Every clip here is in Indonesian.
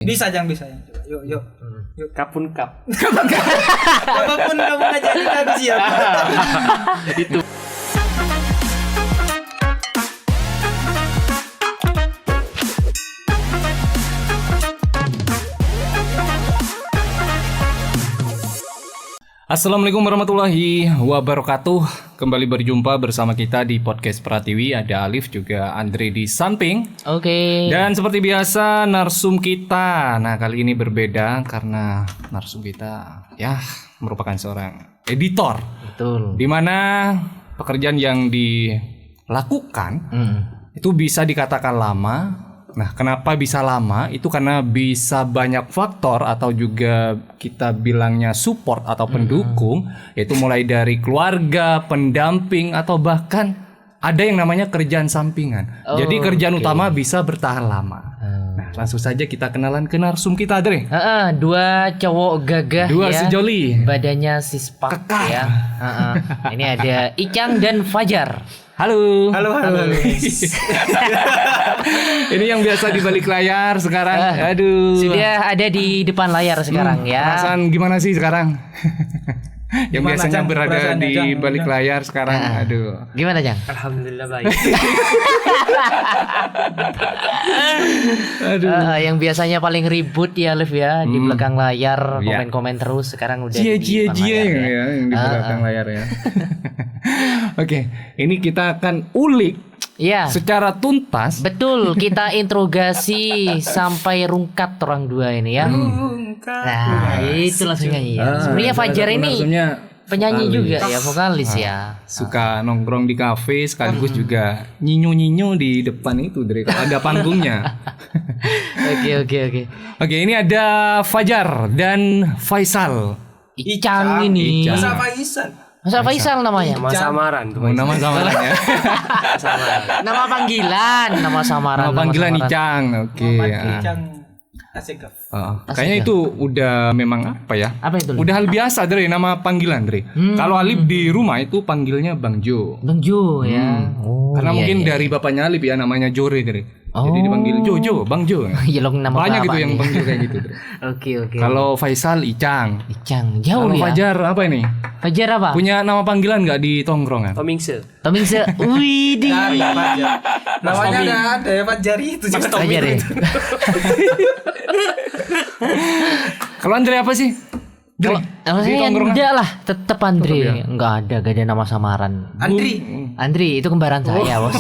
Bisa Jang, bisa Jang. Coba. Yuk. Kapun kap. Apapun kamu ngajarin aku siap. Itu. Assalamualaikum warahmatullahi wabarakatuh. Kembali berjumpa bersama kita di podcast Pratiwi. Ada Alif juga Andre di samping. Oke. Dan seperti biasa narsum kita. Nah kali ini berbeda karena narsum kita ya merupakan seorang editor. Betul. Dimana pekerjaan yang dilakukan itu bisa dikatakan lama. Nah, kenapa bisa lama? Itu karena bisa banyak faktor atau juga kita bilangnya support atau pendukung, yaitu mulai dari keluarga, pendamping atau bahkan ada yang namanya kerjaan sampingan. Jadi kerjaan utama bisa bertahan lama. Nah, langsung saja kita kenalan ke narsum kita, Dre. Dua cowok gagah Dua ya. sejoli. Badannya sispak ya. Ini ada Icang dan Fajar. Halo. Halo. Ini yang biasa di balik layar sekarang. Aduh. Sudah ada di depan layar sekarang ya. Perasaan gimana sih sekarang? Yang Gimana, biasanya Jang? berada Perasaannya, di Jang? balik layar sekarang. Aduh. Gimana, Jang? Alhamdulillah baik. Yang biasanya paling ribut ya, Liv ya, di belakang layar, Iya. komen-komen terus. Sekarang udah Cie di depan layar ya. ya yang di belakang layar ya. Oke, ini kita akan ulik Iya. secara tuntas. Betul, kita interogasi sampai rungkat orang dua ini ya. Nah, itu langsung nyanyi ya. Sebenarnya Fajar ini penyanyi juga ya, vokalis ya. Suka nongkrong di kafe sekaligus juga nyinyo di depan itu dari kalau ada panggungnya. Oke. Oke, ini ada Fajar dan Faisal. Icang ini. Icang. Masa Faisan. Masa Faisal namanya? Nama samaran tuh. Oh, nama samaran ya. Nama panggilan, nama samaran. Nama panggilan samaran. Icang. Oke. Icang Asik. Kayaknya itu udah memang apa ya? Apa itu? Udah hal biasa Dre, nama panggilan Dre. Kalau Alif di rumah itu panggilnya Bang Jo. Bang Jo ya. Oh, Karena iya, mungkin iya. dari bapaknya Alif ya namanya Jore Dre. Jadi dipanggil Jo, Bang Jo. Iya, lo nama Banyak bapak gitu yang nih. panggil kayak gitu Dre. Oke. Kalau Faisal Icang. Icang jauh Kalau ya. Fajar apa ini? Fajar apa? Punya nama panggilan nggak di tongkrongan? Tomingse. Tomingse. Wih, di. Dari Fajar. Namanya ada ya Fajari itu. Fajar ya. Kalau Andre apa sih? Dre, Kalau di saya tongkrongan. enggak lah, tetap Andre. Enggak ada nama samaran. Andri itu kembaran saya, Bos.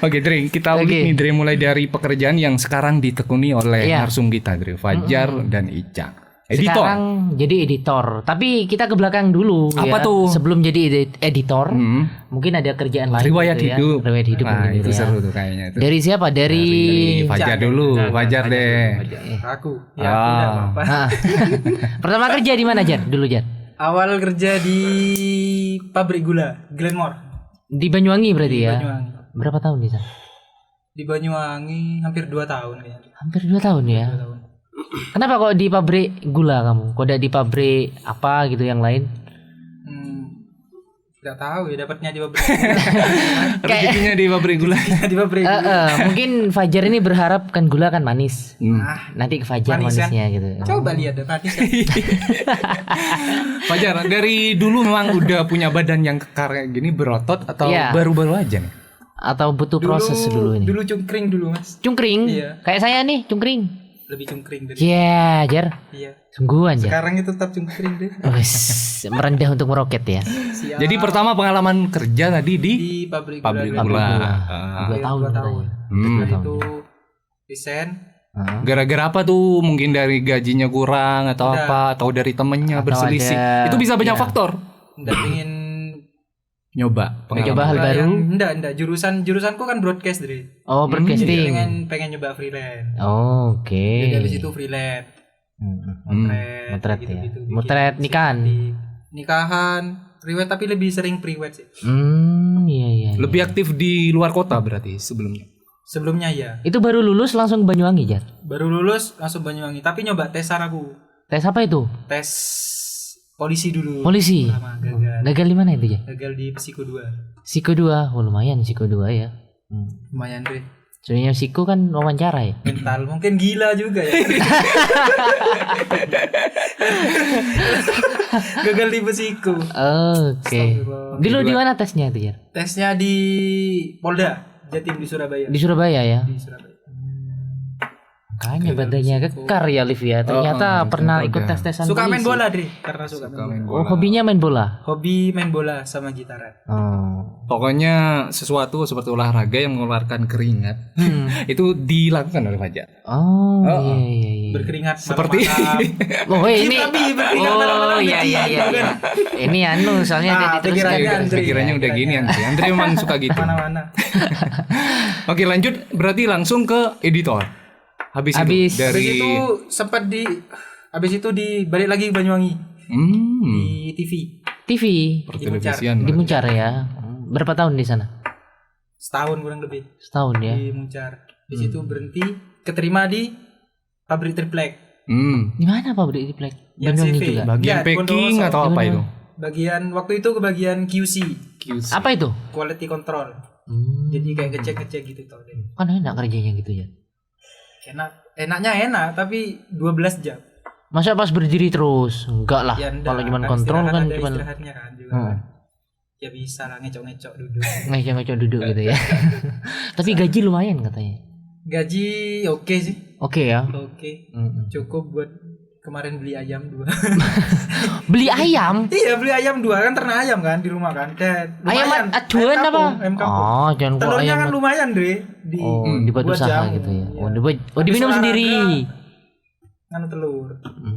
Oke Dre, kita ulik nih Dre mulai dari pekerjaan yang sekarang ditekuni oleh Iya. narsum kita Dre, Fajar dan Icang. Editor. Sekarang jadi editor. Tapi kita ke belakang dulu. Apa ya. tuh? Sebelum jadi editor, mungkin ada kerjaan lain. Riwayat gitu ya. hidup. Riwayat hidup. Nah, mungkin itu gitu ya. seru tuh kayaknya itu. Dari siapa? Dari Fajar dulu, Fajar deh. Aku. Ya, udah apa. Hah. Pertama kerja di mana, Jar? Dulu, Jar. Awal kerja di pabrik gula Glenmore. Di Banyuwangi berarti ya. Banyuwangi. Berapa tahun di sana? Di Banyuwangi hampir 2 tahun kayaknya. Hampir 2 tahun ya. 2 tahun. Kenapa kok di pabrik gula kamu? Kok tidak di pabrik apa gitu yang lain? Enggak tahu ya dapatnya di pabrik. Rezekinya di pabrik gula. Di pabrik. Mungkin Fajar ini berharap kan gula kan manis. Ah, Nanti ke Fajar Manis, kan? manisnya gitu. coba lihat deh manis kan. Fajar dari dulu memang udah punya badan yang kekar kayak gini berotot atau Iya. baru-baru aja nih? Atau butuh proses dulu ini? Dulu cungkring dulu, Mas. Cungkring? Iya. Kayak saya nih, cungkring. Lebih cungkring dari. Iya, Jar. Iya. Sungguhan, Jar. Sekarang itu tetap cungkring deh. Wes, merendah untuk meroket ya. Siap. Jadi pertama pengalaman kerja tadi di Di pabrik pabrik gula. gula. Dua tahun. 2 tahun. katanya. Dari itu desain. Gara-gara apa tuh? Mungkin dari gajinya kurang atau apa? Atau dari temennya Atau berselisih? ada- Itu bisa banyak iya. faktor. Enggak pengen Nyoba Coba hal enggak baru. enggak jurusanku kan broadcast Dre. Oh, Jadi broadcasting. pengen nyoba freelance. Oh, oke. Jadi habis itu freelance. Motret ya. gitu-gitu, bikin Motret nikahan. Nikahan, priwet tapi lebih sering priwet sih. Iya. Lebih aktif di luar kota berarti sebelumnya. Sebelumnya ya. Itu baru lulus langsung Banyuwangi, Jar. Baru lulus langsung Banyuwangi, tapi nyoba tes aku. Tes apa itu? Tes polisi dulu. Polisi. Pertama, gagal. Gagal di mana itu, Jar? Gagal di Psiko 2. Psiko 2. Oh, lumayan Psiko 2 ya. Lumayan deh. Sebenarnya psiko kan wawancara ya. Mental mungkin gila juga ya. Gagal di psiku. Oke. Dulu di mana tesnya itu ya? Tesnya di Polda Jatim di Surabaya. Di Surabaya ya. Di Surabaya. Makanya badannya kekar ya Liv ya. Ternyata pernah ikut tes-tesan Suka main polisi. bola, Dri. Karena suka main bola. Oh, hobinya main bola. Hobi main bola sama gitaran. Oh. Pokoknya sesuatu seperti olahraga yang mengeluarkan keringat itu dilakukan oleh Fajar. Oh, iya. Berkeringat Seperti malam-malam. Oh, ini. berkeringat malam-malam Oh, iya. Ini anu soalnya ada diteruskan. pikirannya Andre. Pikirannya udah gini Andre memang suka gitu. Mana-mana. Oke, lanjut berarti langsung ke editor. Habis itu Habis itu sempat habis itu balik lagi ke Banyuwangi di TV. pertelevisian. Di Muncar ya. Berapa tahun di sana? Setahun kurang lebih Setahun ya. di Muncar. Di situ berhenti, keterima di pabrik triplek. Di mana pabrik di Plek? Yang Banyuwangi CV. juga. Bagian Ya, packing Bondowoso. atau apa itu? Bagian waktu itu ke bagian QC, Apa itu? quality control. Jadi kayak ngecek gitu tau deh. Kan enak kerjanya gitu ya. Enaknya enak tapi 12 jam. Masa pas berdiri terus? Enggak lah. Ya enggak, Kalau cuma kontrol kan ada cuma istirahatnya kan juga. Ya bisa lah ngecok-ngecok duduk. ngecok-ngecok duduk gitu ya. Tapi gaji lumayan katanya. Gaji oke sih. Oke ya. Oke. Cukup buat kemarin beli ayam 2. Beli ayam? Iya, beli ayam 2 kan ternak ayam kan di rumah kan. Dan Ayam lumayan. acuan Ayam apa? kampung, ayam kampung. Oh, jangan bawa Telurnya ayam. kan lumayan, Dre. Dibuat buat usaha jamu, gitu ya. iya. Diminum Habis sendiri. Nganu telur.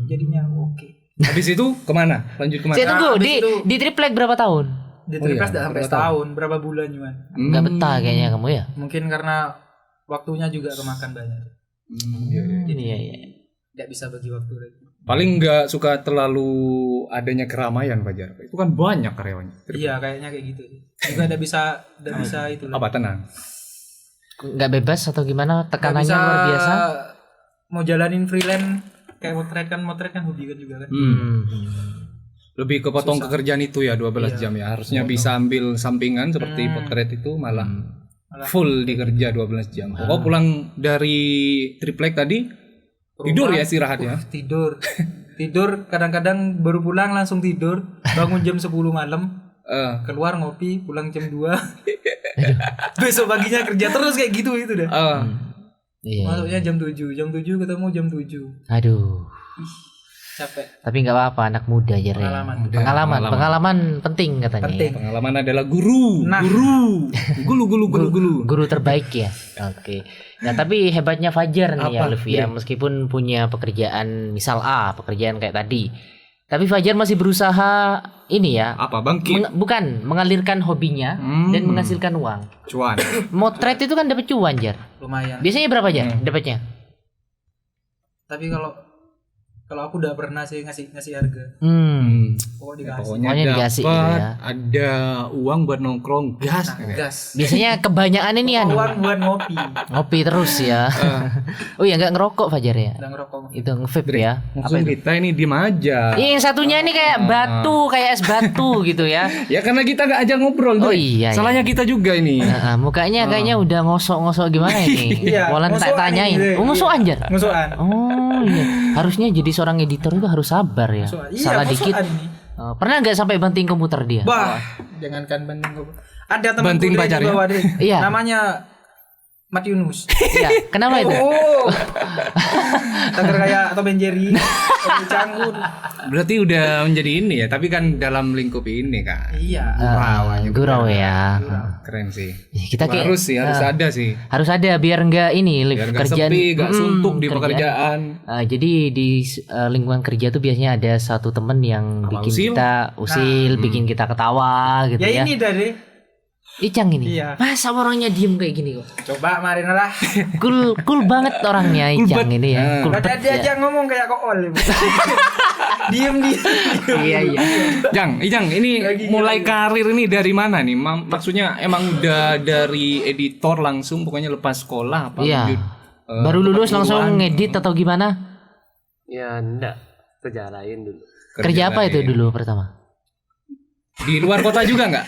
Jadinya oke. Habis itu kemana? Lanjut kemana? Saya tunggu habis di itu- di triplek berapa tahun? Di triplek udah sampai berapa setahun, berapa bulan cuman. Enggak betah kayaknya kamu ya. Mungkin karena waktunya juga kemakan banyak. Iya. Tidak bisa bagi waktu lagi. Paling nggak suka terlalu adanya keramaian Fajar. Itu kan banyak karyawannya. Iya, kayaknya kayak gitu. Juga tidak bisa itu lah. Apa tenang? Enggak bebas atau gimana? Nggak Tekanannya bisa luar biasa. Mau jalanin freelance kayak motret kan hobi kan juga kan. Lebih kepotong kekerjaan itu ya 12 jam ya. Harusnya bisa ambil sampingan seperti potret itu malah full dikerja 12 jam. Pokok pulang dari triplek tadi tidur ya istirahat ya. Tidur kadang-kadang baru pulang langsung tidur, bangun jam 10 malam, keluar ngopi, pulang jam 2. Besok paginya kerja terus kayak gitu itu dah. Iya. Masuknya jam 7 ketemu jam 7. Aduh. Capek. Tapi nggak apa-apa, anak muda aja Re. Pengalaman penting katanya. Penting. Ya. Pengalaman adalah guru. Nah. Gulu. Guru terbaik ya. Oke. Nah tapi hebatnya Fajar nih ya Luffy ya, meskipun punya pekerjaan misal pekerjaan kayak tadi, tapi Fajar masih berusaha ini ya. Apa bangkit? Bukan mengalirkan hobinya dan menghasilkan uang. Cuan. Motret itu kan dapat cuan Jar. Lumayan. Biasanya berapa aja dapatnya? Tapi kalau aku udah pernah sih ngasih harga. Pokoknya Pokoknya dikasih dapat gitu ya. ada uang buat nongkrong gas. gas. Biasanya kebanyakan ini anu. Uang buat ngopi. Ngopi terus ya. Oh ya nggak ngerokok Fajar ya? Udah ngerokok. Itu nge-vape ya. Langsung kita ini diem aja. Yang satunya ini kayak batu, kayak es batu gitu ya. Ya karena kita nggak ajak ngobrol. Oh Dre. iya. Salahnya kita juga ini. Mukanya kayaknya udah ngosok-ngosok gimana ini? Iya, Walan tak ngosokan tanyain. ini, Oh, ngosok anjar. Musuhan. Oh iya. Harusnya jadi seorang editor itu harus sabar ya. Iya, Salah dikit. ini. Pernah nggak sampai banting komputer dia? Bah, jangankan banting komputer. Ada teman Banting kuliah pacarnya? di bawah deh. Iya. Namanya Mat Yunus. Iya. Kenapa itu? Oh. Tagar kayak atau Ben Jerry. Canggur. Berarti udah menjadi ini ya. Tapi kan dalam lingkup ini kan. Iya. Gurau ya. Keren sih. Kita kayak Harus sih, harus ada sih. harus ada biar nggak ini Biar nggak kerjaan sepi, nggak suntuk di pekerjaan. Jadi di lingkungan kerja tuh biasanya ada satu temen yang bikin usil. kita usil, bikin kita ketawa gitu Ya ya. ini dari Icang ini. Iya. Masa orangnya diem kayak gini kok? coba marin lah. Cool banget orangnya Icang ini ya. Cool Ada banget dia ya. aja ngomong kayak kool. Diem. Iya. Ijang, ini mulai karir ini dari mana nih? Maksudnya emang udah dari editor langsung pokoknya lepas sekolah apa Iya. lanjut? Baru lulus langsung ngedit atau gimana? Ya enggak, kerja lain dulu. Kerja apa itu dulu pertama? Di luar kota juga nggak?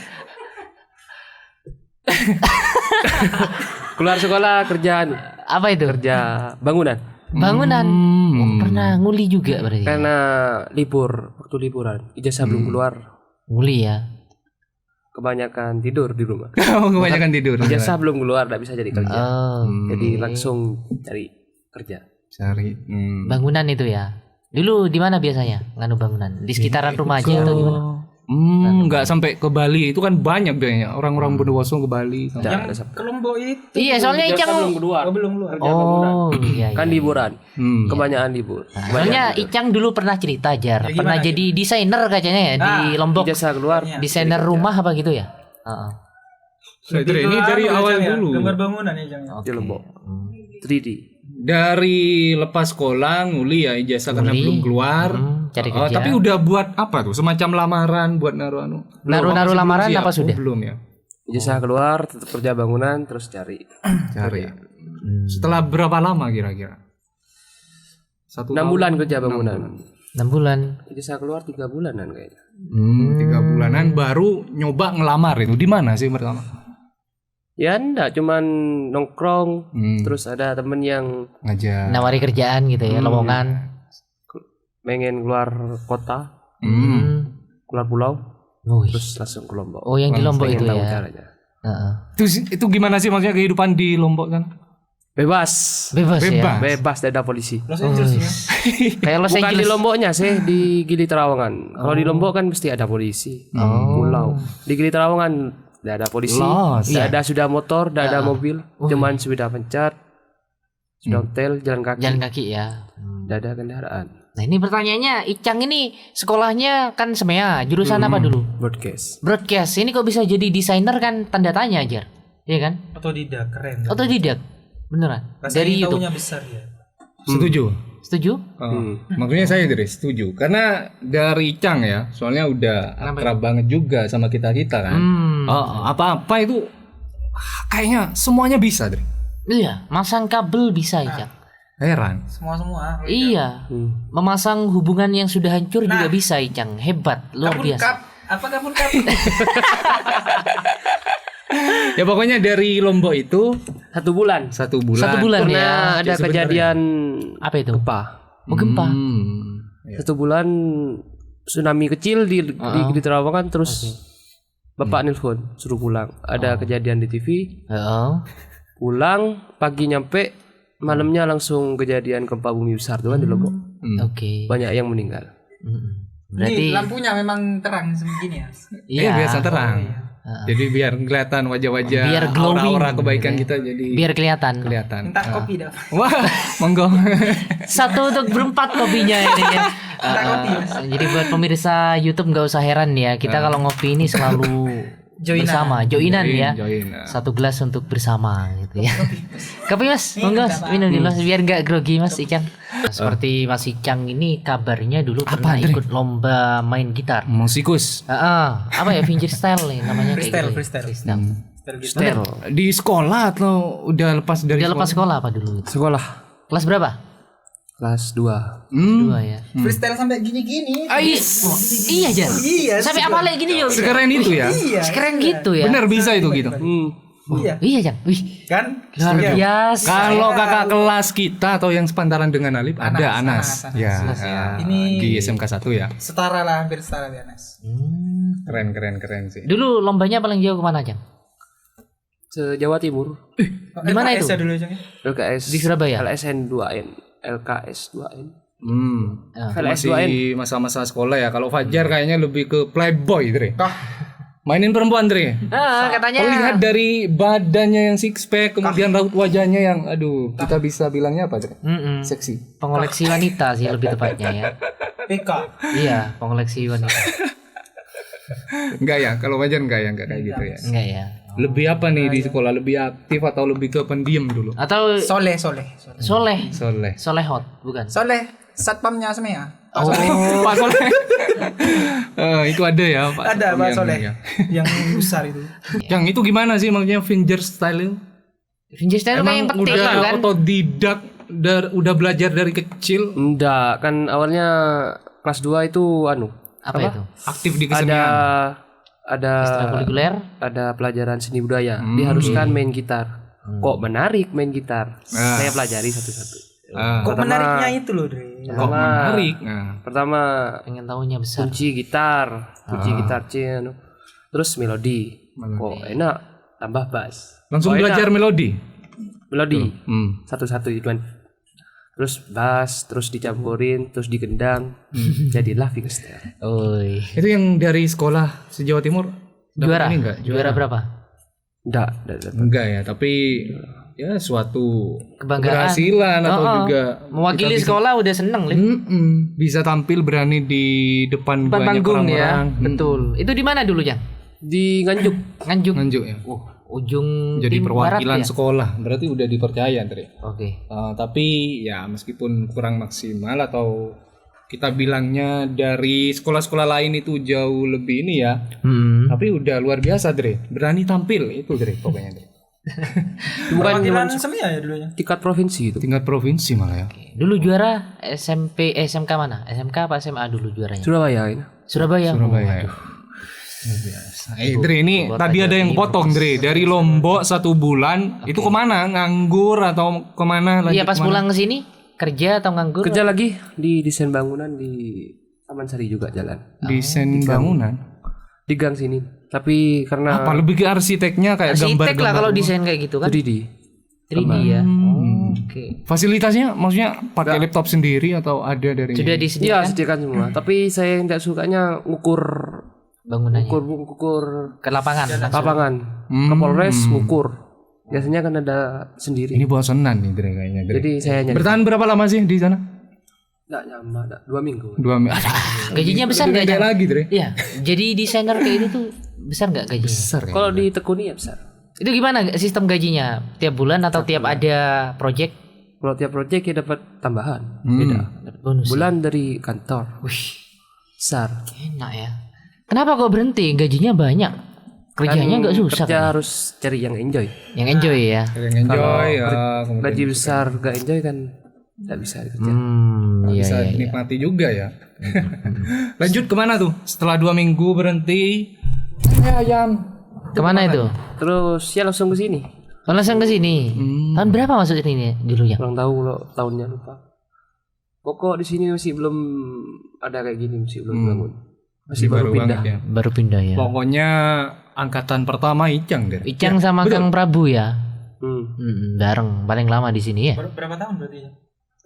Keluar sekolah kerjaan Apa itu? kerja bangunan. Bangunan. Oh, pernah nguli juga berarti. Karena waktu liburan, ijazah belum keluar. Nguli ya. Kebanyakan tidur di rumah. Kebanyakan tidur. Ijazah belum keluar, tidak bisa jadi kerja. Oh, Jadi langsung cari kerja. Cari. bangunan itu ya. Dulu di mana biasanya nganu bangunan? Di sekitaran rumah aja atau gimana? Nggak sampai ke Bali. Itu kan banyak biasanya orang-orang Bondowoso ke Bali. Yang ke Lombok itu. Iya, soalnya Ijazah Icang. belum keluar. Belum keluar. Kerja bangunan. Oh, iya. Kan liburan. Kebanyakan libur. Soalnya Icang dulu pernah cerita Jar, pernah jadi desainer kayaknya ya di Lombok. Ijazah keluar. Desainer rumah apa gitu ya? Heeh. Ini dari awal dulu. Gambar bangunan ya jangan. Di Lombok. 3D. Dari lepas sekolah nguli ya ijazah karena belum keluar. Cari kerja. Tapi udah buat apa tuh? Semacam lamaran buat naruh Naruh lamaran apa sudah? Belum ya. Ijazah keluar, tetap kerja bangunan, terus cari. Setelah berapa lama kira-kira? 6 bulan kerja bangunan. 6 bulan. Ijazah keluar 3 bulanan kayaknya. 3 bulanan baru nyoba ngelamar itu. Di mana sih pertama? Ya enggak, cuman nongkrong. Terus ada temen yang Ngajak. Nawari kerjaan gitu ya, lowongan. pengen keluar kota, keluar pulau, Wih. terus langsung ke Lombok. Oh, yang di Lombok itu Pengen tahu ya. caranya. Heeh. Itu gimana sih maksudnya kehidupan di Lombok kan? Bebas. Bebas ya. Bebas dari polisi. Los Angeles ya. Kayak Los Bukan di Angeles. Lomboknya sih, di Gili Trawangan. Kalau di Lombok kan mesti ada polisi. Pulau. Di Gili Trawangan tidak ada polisi, tidak ada sudah motor, tidak ada mobil, cuman sudah pencat, sudah hotel, jalan kaki, Jalan kaki ya. tidak ada kendaraan. Nah, ini pertanyaannya, Icang ini sekolahnya kan SMEA, jurusan apa dulu? Broadcast. Broadcast. Ini kok bisa jadi desainer kan tanda tanya aja. Iya kan? Otodidak keren. Otodidak. Beneran. Rasanya Dari YouTube. taunya besar ya. Setuju. Setuju? Makanya saya setuju karena dari Icang ya, soalnya udah akrab banget juga sama kita kan. Apa-apa itu kayaknya semuanya bisa, Dri. Iya, masang kabel bisa Icang. Heran. Semua. Iya. Memasang hubungan yang sudah hancur juga bisa Icang. Hebat, luar biasa. Apa kabun kap? Ya pokoknya dari Lombok itu 1 bulan. 1 bulan. 1 bulan Karena ya. ada kejadian Apa itu? gempa. Oh, gempa. 1 bulan tsunami kecil di Gili Trawangan, terus bapak nelpon suruh pulang. Ada kejadian di TV. Heeh. Pulang pagi nyampe, malamnya langsung kejadian gempa bumi besar tuh kan di Lombok. Oke. Banyak yang meninggal. Berarti Ini lampunya memang terang segini ya. iya. biasa terang. Jadi biar kelihatan wajah-wajah, Biar glowing. aura-aura kebaikan kita jadi Biar kelihatan. kelihatan. Minta kopi dah. Wah, monggo. Satu untuk berempat kopinya ini ya. Jadi buat pemirsa YouTube nggak usah heran ya. Kita kalau ngopi ini selalu bersama, joinan ya. Join. Satu gelas untuk bersama gitu ya. Kopi Mas, monggo minum dulu Mas, biar nggak grogi Mas Icang. Seperti Mas Icang ini kabarnya dulu pernah ikut lomba main gitar. Musikus. Apa ya, fingerstyle nih namanya kayak Freestyle. gitu. Ya. Freestyle. Di sekolah atau udah lepas dari Udah lepas sekolah apa dulu? Sekolah Kelas berapa? kelas 2. Dua ya. Freestyle sampai gini-gini. Iya Jan. Iya. Sampai apa lagi gini yo? Sekeren itu ya. Sekeren gitu ya. Bener bisa itu gitu. Iya. Iya Jan. Wih, Kan? luar biasa. Kalau kakak kelas kita atau yang sepantaran dengan Alif ada Anas. Anas. Ya. Ini Di SMK 1 ya. setara lah, hampir setara di Anas. Keren sih. Dulu lombanya paling jauh kemana Jan? Se-Jawa Timur. Di mana itu? LKS ya dulu Jang. LKS Di Surabaya? LSN 2N. LKS 2N. Masih masa-masa sekolah ya. Kalau Fajar kayaknya lebih ke playboy, Dre. Mainin perempuan, Dre. Katanya. Terlihat dari badannya yang six pack, kemudian raut wajahnya yang aduh, kita bisa bilangnya apa, Dre? Seksi. Pengoleksi wanita sih lebih tepatnya ya. PK. Iya, pengoleksi wanita. Enggak ya, kalau Fajar enggak kayak gitu ya. Enggak ya. Lebih apa nih di sekolah? Lebih aktif atau lebih ke pendiam dulu? Atau Soleh. Solehot, bukan? Soleh, satpamnya SMEA. Oh, Pak Soleh. Itu ada ya, Pak. Ada Pak Yang- Soleh. yang- Yang besar itu. Yang itu gimana sih maksudnya fingerstyle itu? fingerstyle kayak yang penting udah kan? otodidak, udah belajar dari kecil, Enggak, kan awalnya kelas 2 itu Apa itu? aktif di ada kesenian. ada Ekstrakurikuler. ada pelajaran seni budaya. Diharuskan main gitar. Kok menarik main gitar. Saya pelajari satu-satu. Kok menariknya itu loh, Dre? Kok menarik? Pertama Pengen tahunya besar. kunci gitar C, terus melodi. Kok enak, tambah bass. Langsung belajar melodi. Satu-satu itu. Terus bass, terus dicampurin, terus digendang, jadilah fingerstyle. Itu yang dari sekolah se-Jawa Timur Juara. ini enggak? Juara berapa? Enggak Ya, tapi ya suatu Kebanggaan. keberhasilan atau juga Mewakili sekolah udah seneng, Lip. bisa tampil berani di depan Depan banyak panggung ya. orang-orang. Betul. Itu di mana dulu, Jang? di Nganjuk. Nganjuk ya. Ujung Jadi tim barat perwakilan ya? sekolah, berarti udah dipercaya, Dre. Oke. Tapi ya meskipun kurang maksimal atau kita bilangnya dari sekolah-sekolah lain itu jauh lebih ini ya. Tapi udah luar biasa, Dre. Berani tampil itu, Dre, pokoknya, Dre. Perwakilan semia ya dulunya. Tingkat provinsi itu. Tingkat provinsi malah ya. Dulu juara SMK mana? SMK apa SMA dulu juaranya? Surabaya ini. Surabaya. Surabaya. Luar biasa. Dre, ini tadi ada yang potong, Dre. Dari Lombok 1 bulan, itu kemana? Nganggur atau kemana? Iya, pas pulang ke sini kerja atau nganggur? Kerja lagi di desain bangunan di Taman Sari juga jalan. Desain bangunan. Di gang sini. Tapi karena Apa lebih ke arsiteknya kayak Arsitek gambar-gambar? lah kalau desain kayak gitu kan. 3D. 3D ya. Oke. Fasilitasnya maksudnya pakai laptop sendiri atau ada dari Sudah Iya, disediakan sediakan semua. Tapi saya tidak sukanya ngukur bangunannya ke ke lapangan. Ke Polres ngukur. Biasanya kan ada sendiri. Ini bosenan nih, Dre, kayaknya, Dre. Jadi saya nyari. Bertahan berapa lama sih di sana? Enggak nyama, 2 minggu. 2 minggu. Gajinya besar nggak Kayak Jang? lagi, Dre. Iya. Jadi desainer kayak itu tuh besar nggak gajinya? Besar ya. Kalau ditekuni ya besar. Itu gimana sistem gajinya? Tiap bulan atau tiap ada project? Kalau tiap proyek ya dapat tambahan. Beda. Dapat bonus. Bulan dari kantor. Wih, Besar. enak ya. Kenapa kok berhenti? Gajinya banyak. Kerjanya nggak susah. Kerja kan? harus cari yang enjoy. Yang enjoy ya. Yang enjoy ya. kemudian Gaji besar gak enjoy kan tidak bisa kerja. Iya. bisa dinikmati juga ya. Lanjut kemana tuh? Setelah 2 minggu berhenti. Kemana itu? Terus ya langsung ke sini. Langsung ke sini. Tahun berapa masuk sini dulu ya? Kurang tahu kalau tahunnya lupa. Pokok di sini masih belum ada kayak gini, masih belum bangun. Masih baru pindah. banget ya. Baru pindah ya. Pokoknya angkatan pertama Icang, Dre. Icang sama Kang Prabu ya. Hmm. Bareng paling lama di sini ya. Berapa tahun berarti ya?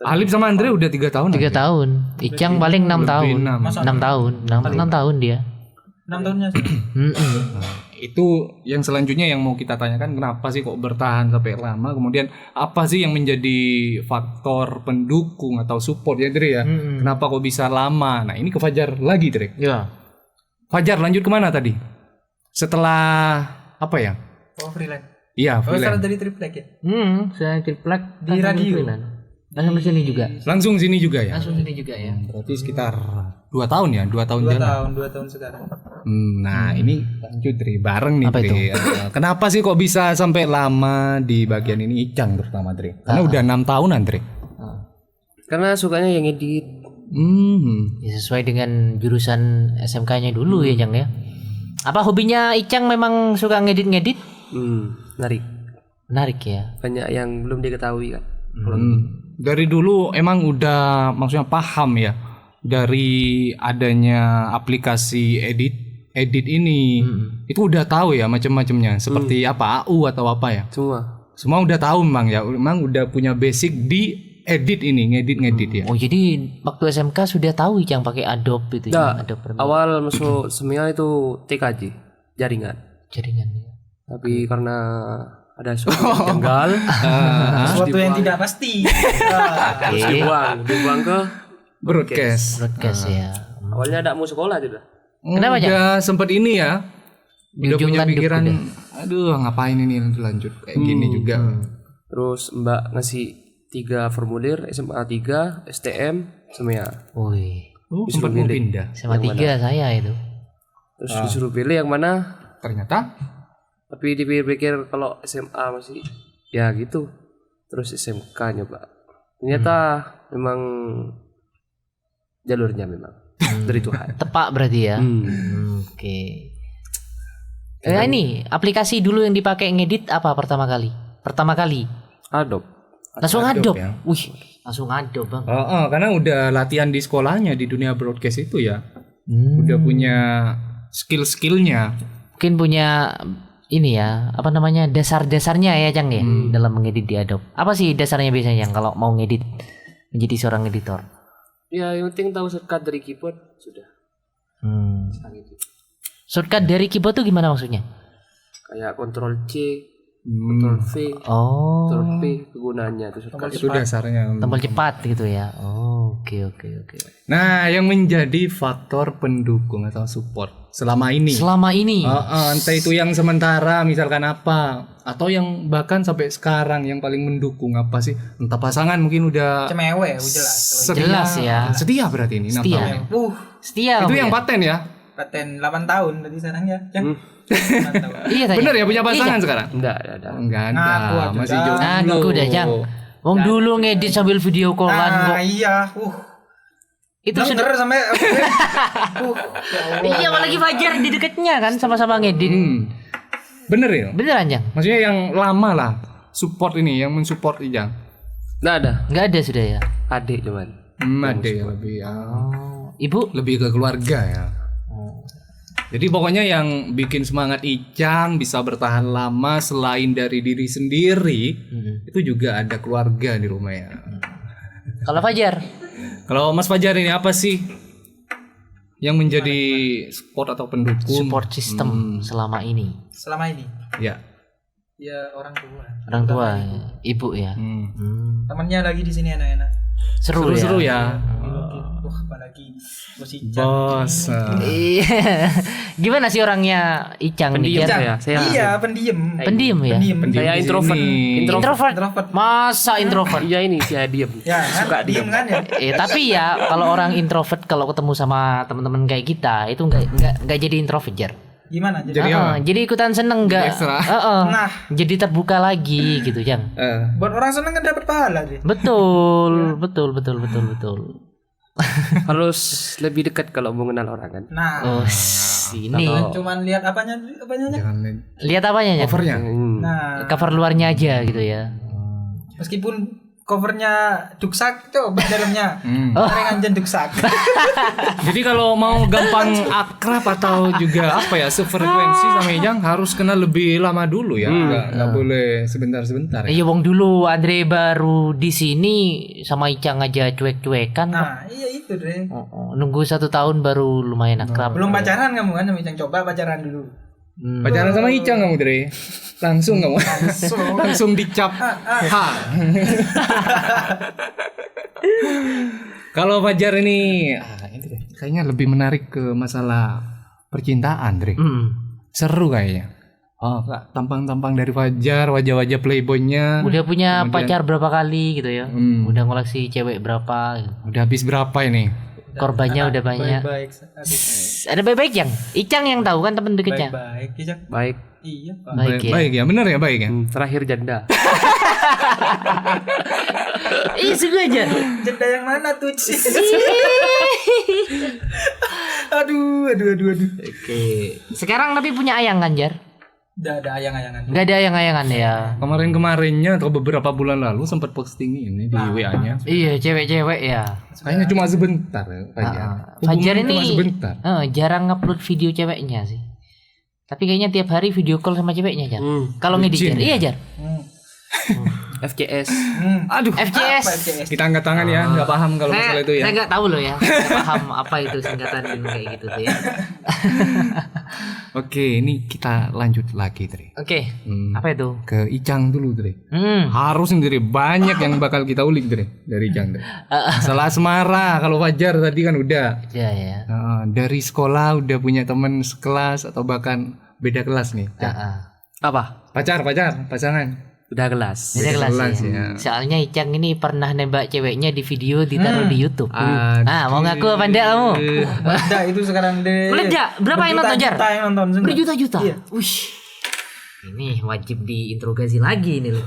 Alif sama Andre udah 3 tahun. 3 tahun. Icang paling 6 tahun. 6 tahun. 6 tahun dia. 6 tahunnya sih. Itu yang selanjutnya yang mau kita tanyakan, kenapa sih kok bertahan sampai lama, kemudian apa sih yang menjadi faktor pendukung atau support ya, Dre ya? Kenapa kok bisa lama? Nah, ini ke Fajar lagi, Dre. Ya. Fajar lanjut kemana tadi? Setelah apa ya? Oh, freelance. Iya, Oh, freelance. start dari triplek ya? Saya triplek Di radio. Langsung ke sini juga. Langsung sini juga ya? Langsung sini juga ya. Berarti sekitar 2 tahun ya? 2 tahun 2 jalan. tahun, 2 tahun sekarang. Nah, ini lanjut, Dre, bareng nih, Apa Dre. itu? Kenapa sih kok bisa sampai lama di bagian ini, Icang terutama, Dre? Karena udah 6 tahunan, Dre. Karena sukanya yang edit. Ya, sesuai dengan jurusan SMK-nya dulu ya, Jang ya. Apa hobinya Icang memang suka ngedit-ngedit? Menarik. Menarik ya. Banyak yang belum diketahui kan. Kalau Dari dulu emang udah maksudnya paham ya dari adanya aplikasi edit ini. Itu udah tahu ya macam-macamnya, seperti apa AU atau apa ya. Semua udah tahu memang ya. Memang udah punya basic di edit ini, ngedit ya. Oh, jadi waktu SMK sudah tahu Icang pakai Adobe itu ya, Adobe Premiere. awal masuk semia itu TKJ jaringan. Jaringannya. Tapi karena ada sesuatu yang janggal, Sesuatu yang tidak pasti. harus dibuang ke Broadcast. Broadcast ya. awalnya tidak mau sekolah juga. Kenapa, Udah sempet ini ya. Udah ujung punya landep pikiran, udah. aduh ngapain ini lanjut kayak gini juga. Terus Mbak ngasih 3 formulir SMA 3, STM, semia. Wih. Sempat mau pindah. Sama 3 saya itu. Terus disuruh pilih yang mana? Ternyata Tapi dipikir-pikir kalau SMA masih ya gitu. Terus SMK nyoba. Ternyata memang jalurnya memang dari Tuhan. Tepak berarti ya. Oke. Ini aplikasi dulu yang dipakai ngedit apa pertama kali? pertama kali? Adop. Langsung adop. ya. Wih, langsung adop, Bang. Karena udah latihan di sekolahnya di dunia broadcast itu ya. Udah punya skill-skillnya. Mungkin punya ini ya, apa namanya? Dasar-dasarnya ya, Cang ya, dalam mengedit di Adobe. Apa sih dasarnya biasanya, Cang, kalau mau ngedit menjadi seorang editor? Ya yang penting tahu shortcut dari keyboard sudah. Shortcut dari keyboard tuh gimana maksudnya? Kayak Ctrl C, Ctrl V, Oh, Ctrl P kegunaannya itu shortcut. Itu dasarnya. tombol cepat gitu ya. Oh, oke. Nah, yang menjadi faktor pendukung atau support selama ini. Selama ini Entah itu yang sementara misalkan apa, atau yang bahkan sampai sekarang yang paling mendukung apa sih? Entah pasangan mungkin udah Cemewe, jelas. jelas ya. Setia berarti ini 6 Setia. tahun. Setia Itu kamu yang ya? paten ya? Paten 8 tahun tadi sekarang ya. Yang 8 tahun. Iya tanya. Bener ya punya pasangan sekarang? Enggak ada. Enggak ada, Ngaku aja. masih jomblo. Aku udah, Cang. Wong dulu ngedit sambil video callan kok. Iya. Itu sudah Bener sampai ya Allah. iya, apalagi Fajar di dekatnya kan sama-sama ngedit. Bener ya? Beneran, Cang? Maksudnya yang lama lah support ini, yang mensupport Ijang. Enggak ada. Enggak ada sudah ya. Adik cuman. Ada ya lebih Ibu? lebih ke keluarga ya. Jadi pokoknya yang bikin semangat Icang bisa bertahan lama selain dari diri sendiri, itu juga ada keluarga di rumah ya. Kalau Fajar? Kalau Mas Fajar ini apa sih yang menjadi support atau pendukung? Support system selama ini. Selama ini Ya. ya orang tua. Orang tua, ibu ya. Temannya lagi di sini enak-enak. Seru-seru ya. Wah, apalagi bos Icang. Bos. Iya. Gimana sih orangnya Icang nih? Pendiam Jar? saya. Saya Iya, pendiam. Pendiam ya? saya di introvert. sini. Introvert. Masa introvert? Iya ini saya diam. Ya, kan? Suka diam. Kan ya? Tapi ya kalau orang introvert kalau ketemu sama teman-teman kayak kita itu nggak jadi introvert, Jar. Gimana jadi? Jadi apa? Jadi ikutan seneng nggak? Ekstra. Nah, Jadi terbuka lagi gitu, Jang. buat orang seneng kan dapat pahala deh. Betul. Harus lebih dekat kalau mau kenal orang kan. Nah, Oh, ini cuman lihat apanya aja. Jangan lihat apanya ya? covernya. Nah, Cover luarnya aja gitu ya. meskipun covernya duksak coba dalamnya. Renganjan duksak. Jadi kalau mau gampang akrab atau juga apa ya sefrekuensi sama Ijang harus kenal lebih lama dulu ya. Nggak boleh sebentar-sebentar ya. Iya, wong dulu Andre baru di sini sama Icang aja cuek-cuekan. Nah, iya itu deh. Nunggu 1 tahun baru lumayan akrab. Belum pacaran kamu kan sama Icang, coba pacaran dulu. Pacaran sama Icang kamu Dre. Langsung kamu. Langsung dicap. Ha. Kalau Fajar ini ini deh, kayaknya lebih menarik ke masalah percintaan, Dre. Seru kayaknya. Kak, tampang-tampang dari Fajar, wajah-wajah playboynya. Udah punya pacar berapa kali gitu ya? Udah ngoleksi cewek berapa? Gitu. Udah habis berapa ini? Korbannya udah banyak. Baik. Ada baik-baik yang Icang yang tahu kan temen deketnya. Baik, Icang. Baik. Iya, Pak. Baik ya. Baik ya, bener ya baik ya. Terakhir janda. Sengaja. Jeda yang mana tuh? Aduh. Oke. Sekarang tapi punya ayang kan, Jar? Udah ada ayang-ayangan. Gak ada ayang-ayangan ya. Kemarin-kemarinnya atau beberapa bulan lalu sempat posting ini di WA-nya. Iya, cewek-cewek ya. Kayaknya cuma sebentar Fajar. Fajar Hubungan ini cuma sebentar. jarang ngupload video ceweknya sih. Tapi kayaknya tiap hari video call sama ceweknya, Jar. Kalau ngedit, Jar. Iya, Jar. FCS. Aduh. FCS. Kita angkat tangan ya, nggak paham kalau masalah itu ya. Saya nggak tahu loh ya. Nggak paham apa itu singkatan kayak gitu tuh ya. Oke, ini kita lanjut lagi, Dre. Oke. Apa itu? Ke Icang dulu, Dre. Harus nih, Dre. Banyak yang bakal kita ulik, Dre, dari Icang, Dre. Masalah asmara, kalau Fajar tadi kan udah. Ya ya. Dari sekolah udah punya teman sekelas atau bahkan beda kelas nih. Apa? Pasangan. Udah kelas. Beda kelas kelas ya. ya. Soalnya Icang ini pernah nembak ceweknya di video ditaruh di YouTube. Mau ngaku apa enggak kamu? Meledak itu sekarang deh. Meledak. Berapa yang nonton, Jar? Berjuta yang nonton. Berjuta-juta. Iya. Wih. Ini wajib diinterogasi lagi ini loh.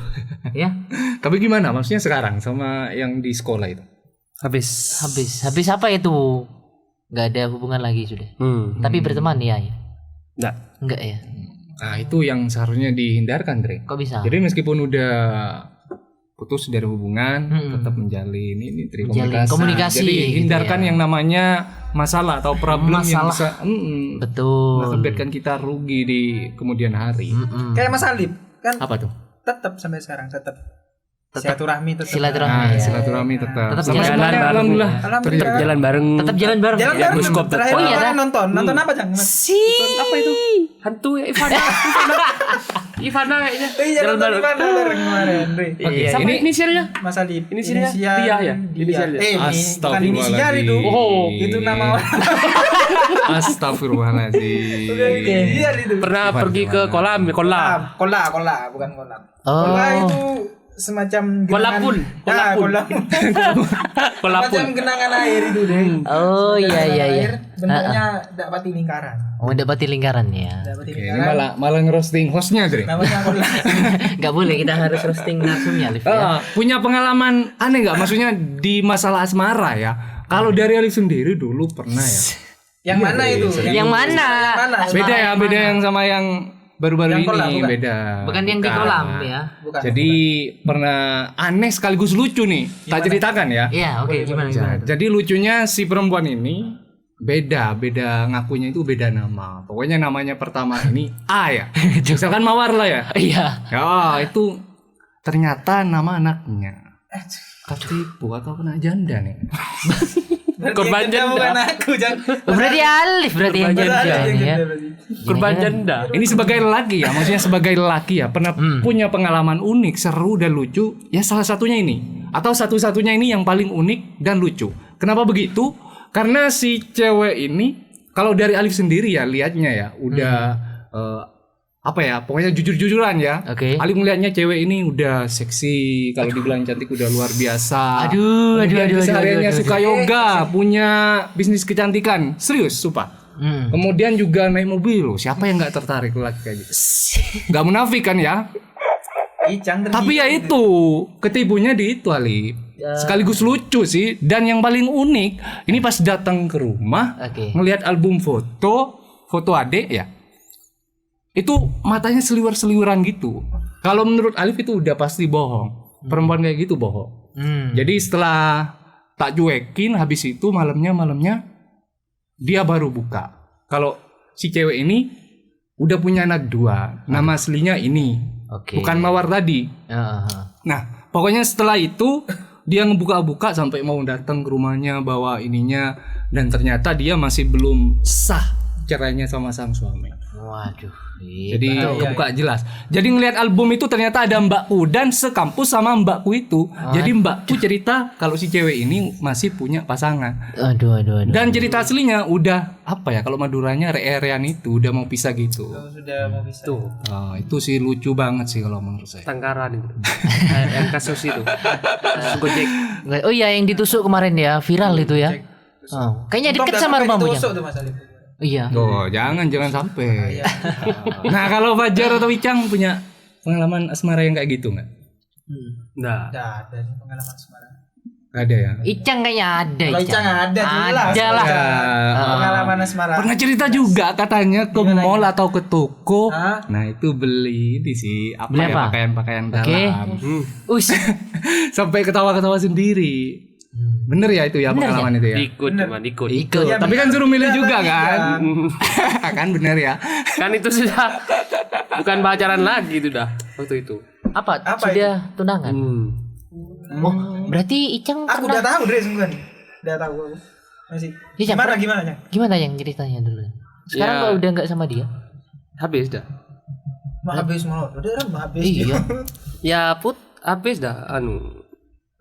Ya. Tapi gimana? Maksudnya sekarang sama yang di sekolah itu? Habis. Habis apa itu? Nggak ada hubungan lagi sudah. Tapi berteman ya. Enggak. Enggak ya. Nah, itu yang seharusnya dihindarkan, Dre. Kok bisa? Jadi meskipun udah putus dari hubungan, tetap menjalin ini dari komunikasi. Jadi gitu hindarkan ya. yang namanya masalah atau problem yang bisa Betul. mengakibatkan kita rugi di kemudian hari. Kayak Mas Alip kan Apa tuh? tetap sampai sekarang tetap silaturahmi tetap. Silaturahmi. Silaturahmi tetap. Tetap Sampai jalan sekarang, bareng. alhamdulillah. Alhamdulillah. Jalan bareng. Tetap jalan bareng. Jalan Ya, bareng. bioskop Terakhir Oh, iya, kemarin dah. nonton apa Jang? Apa itu? Hantu ya Ivana. Ivana kayaknya. Jalan bareng kemarin. Re. Oke, Sama ini inisialnya. Mas Alip. Inisialnya dia ya? Inisialnya. Bukan Astagfirullahaladzim. inisial itu. Oh, Itu nama orang. Astagfirullahaladzim. Inisial itu. Pernah pergi ke kolam. Kola, bukan kolam. Oh. Kola itu semacam Kolapun. Ya, kolam. Kolapun. Semacam genangan air itu deh. Oh iya iya iya. Bentuknya dapat lingkaran. Oh dapati lingkaran ya. Dapat Oke, ini lingkaran. malah ngerosting hostnya, Dre. Namanya kola. Gak boleh kita harus roasting narsumnya Alif ya. Punya pengalaman aneh nggak? Maksudnya di masalah asmara ya. Kalau dari Alif sendiri dulu pernah ya. Yang mana itu? Yang mana? Beda ya, beda yang sama yang baru-baru Yang ini kolam, bukan? beda. Bukan yang di kolam ya. Bukan. Jadi pernah aneh sekaligus lucu nih. Tak ceritakan ya. Iya oke gimana gimana. Jadi lucunya si perempuan ini beda ngakunya itu beda nama. Pokoknya namanya pertama ini A ya. Misalkan Mawar lah ya. Iya. Ya itu ternyata nama anaknya. Ketipu atau kena janda nih. Korban janda. Bukan aku, Jang. Berarti Alif berarti yang janda ini ya. Korban janda. Ini sebagai lelaki ya, maksudnya sebagai lelaki ya pernah punya pengalaman unik, seru dan lucu. Ya salah satunya ini atau satu-satunya ini yang paling unik dan lucu. Kenapa begitu? Karena si cewek ini kalau dari Alif sendiri ya lihatnya ya udah apa ya? Pokoknya jujur-jujuran ya. Oke. Alif melihatnya cewek ini udah seksi, kalau dibilang cantik udah luar biasa. Aduh. Kesehariannya suka yoga, punya bisnis kecantikan. Serius, sumpah. Kemudian juga naik mobil loh. Siapa yang nggak tertarik lagi kayak gitu? Nggak munafik kan ya? Tapi ya itu ketipunya di itu Ali. Sekaligus lucu sih. Dan yang paling unik ini pas datang ke rumah, ngelihat album foto adik ya. Itu matanya seliwer-seliweran gitu. Kalau menurut Alif itu udah pasti bohong. Perempuan kayak gitu bohong. Jadi setelah tak cuekin, habis itu malamnya dia baru buka. Kalau si cewek ini udah punya anak 2, nama aslinya ini, bukan Mawar tadi. Nah, pokoknya setelah itu dia ngebuka-buka sampai mau datang ke rumahnya bawa ininya, dan ternyata dia masih belum sah cerainya sama sang suami. Waduh. Jadi kebuka jelas. Jadi ngelihat album itu ternyata ada mbakku dan sekampus sama mbakku itu. Jadi mbakku cerita kalau si cewek ini masih punya pasangan. Aduh. Dan cerita aslinya udah apa ya, kalau Maduranya re-erean itu udah mau pisah gitu. Sudah mau bisa. Tuh. Itu sih lucu banget sih kalau menurut saya. Tangkaran itu. Yang kasus itu. Gojek. Oh iya yang ditusuk kemarin ya, viral itu ya. Oh, kayaknya deket sama rumahmu ya. Iya. Oh, jangan sampai. Nah, kalau Fajar atau Icang punya pengalaman asmara yang kayak gitu nggak? Nah. Tidak ada nih pengalaman asmara. Ada ya. Icang kayaknya ada. Kalau Icang ada jelas. Ada lah. Pengalaman asmara. Pernah cerita juga katanya ke mall atau ke toko. Nah, itu beli di si apa Beli ya, apa? pakaian dalam. Us. Sampai ketawa-ketawa sendiri. Bener ya itu ya pengalaman itu ya. Ikut. Ya, Tapi kan suruh milih juga kan. Kan bener ya. Kan itu sudah bukan pacaran lagi itu dah waktu itu. Apa sudah tunangan? Oh, berarti Icang Aku pernah. udah tahu Dre sungguhan. Udah tahu aku. Masih. Icang Gimana Cang? Gimana yang ceritanya dulu? Sekarang Ya. kalau udah nggak sama dia? Habis dah. Habis mau. Udah habis. Iya. Ya put habis dah